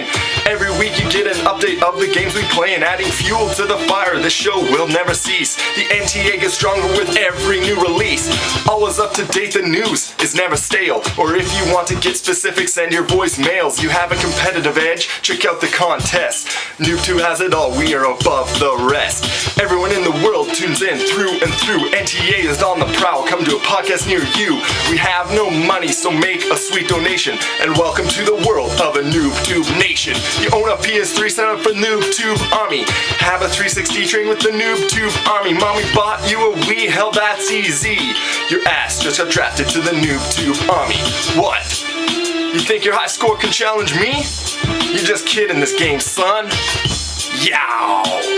Every week you get an update of the games we play, and adding fuel to the fire, this show will never cease. The NTA gets stronger with every new release. Always up to date, the news is never stale. Or if you want to get specific, send your voicemails. You have a competitive edge, check out the contest. Noobtoob has it all, we are above the rest. Everyone in the world tunes in through and through. NTA is on the prowl, come to a podcast near you. We have no money, so make a sweet donation. And welcome to the world of a Noobtoob nation. You own a PS3, sign up for Noobtoob Army. Have a 360 train with the Noobtoob Army. Mommy bought you a Wii, hell that's easy. Your ass just got drafted to the Noobtoob Army. What? You think your high score can challenge me? You're just kidding this game, son. Yow!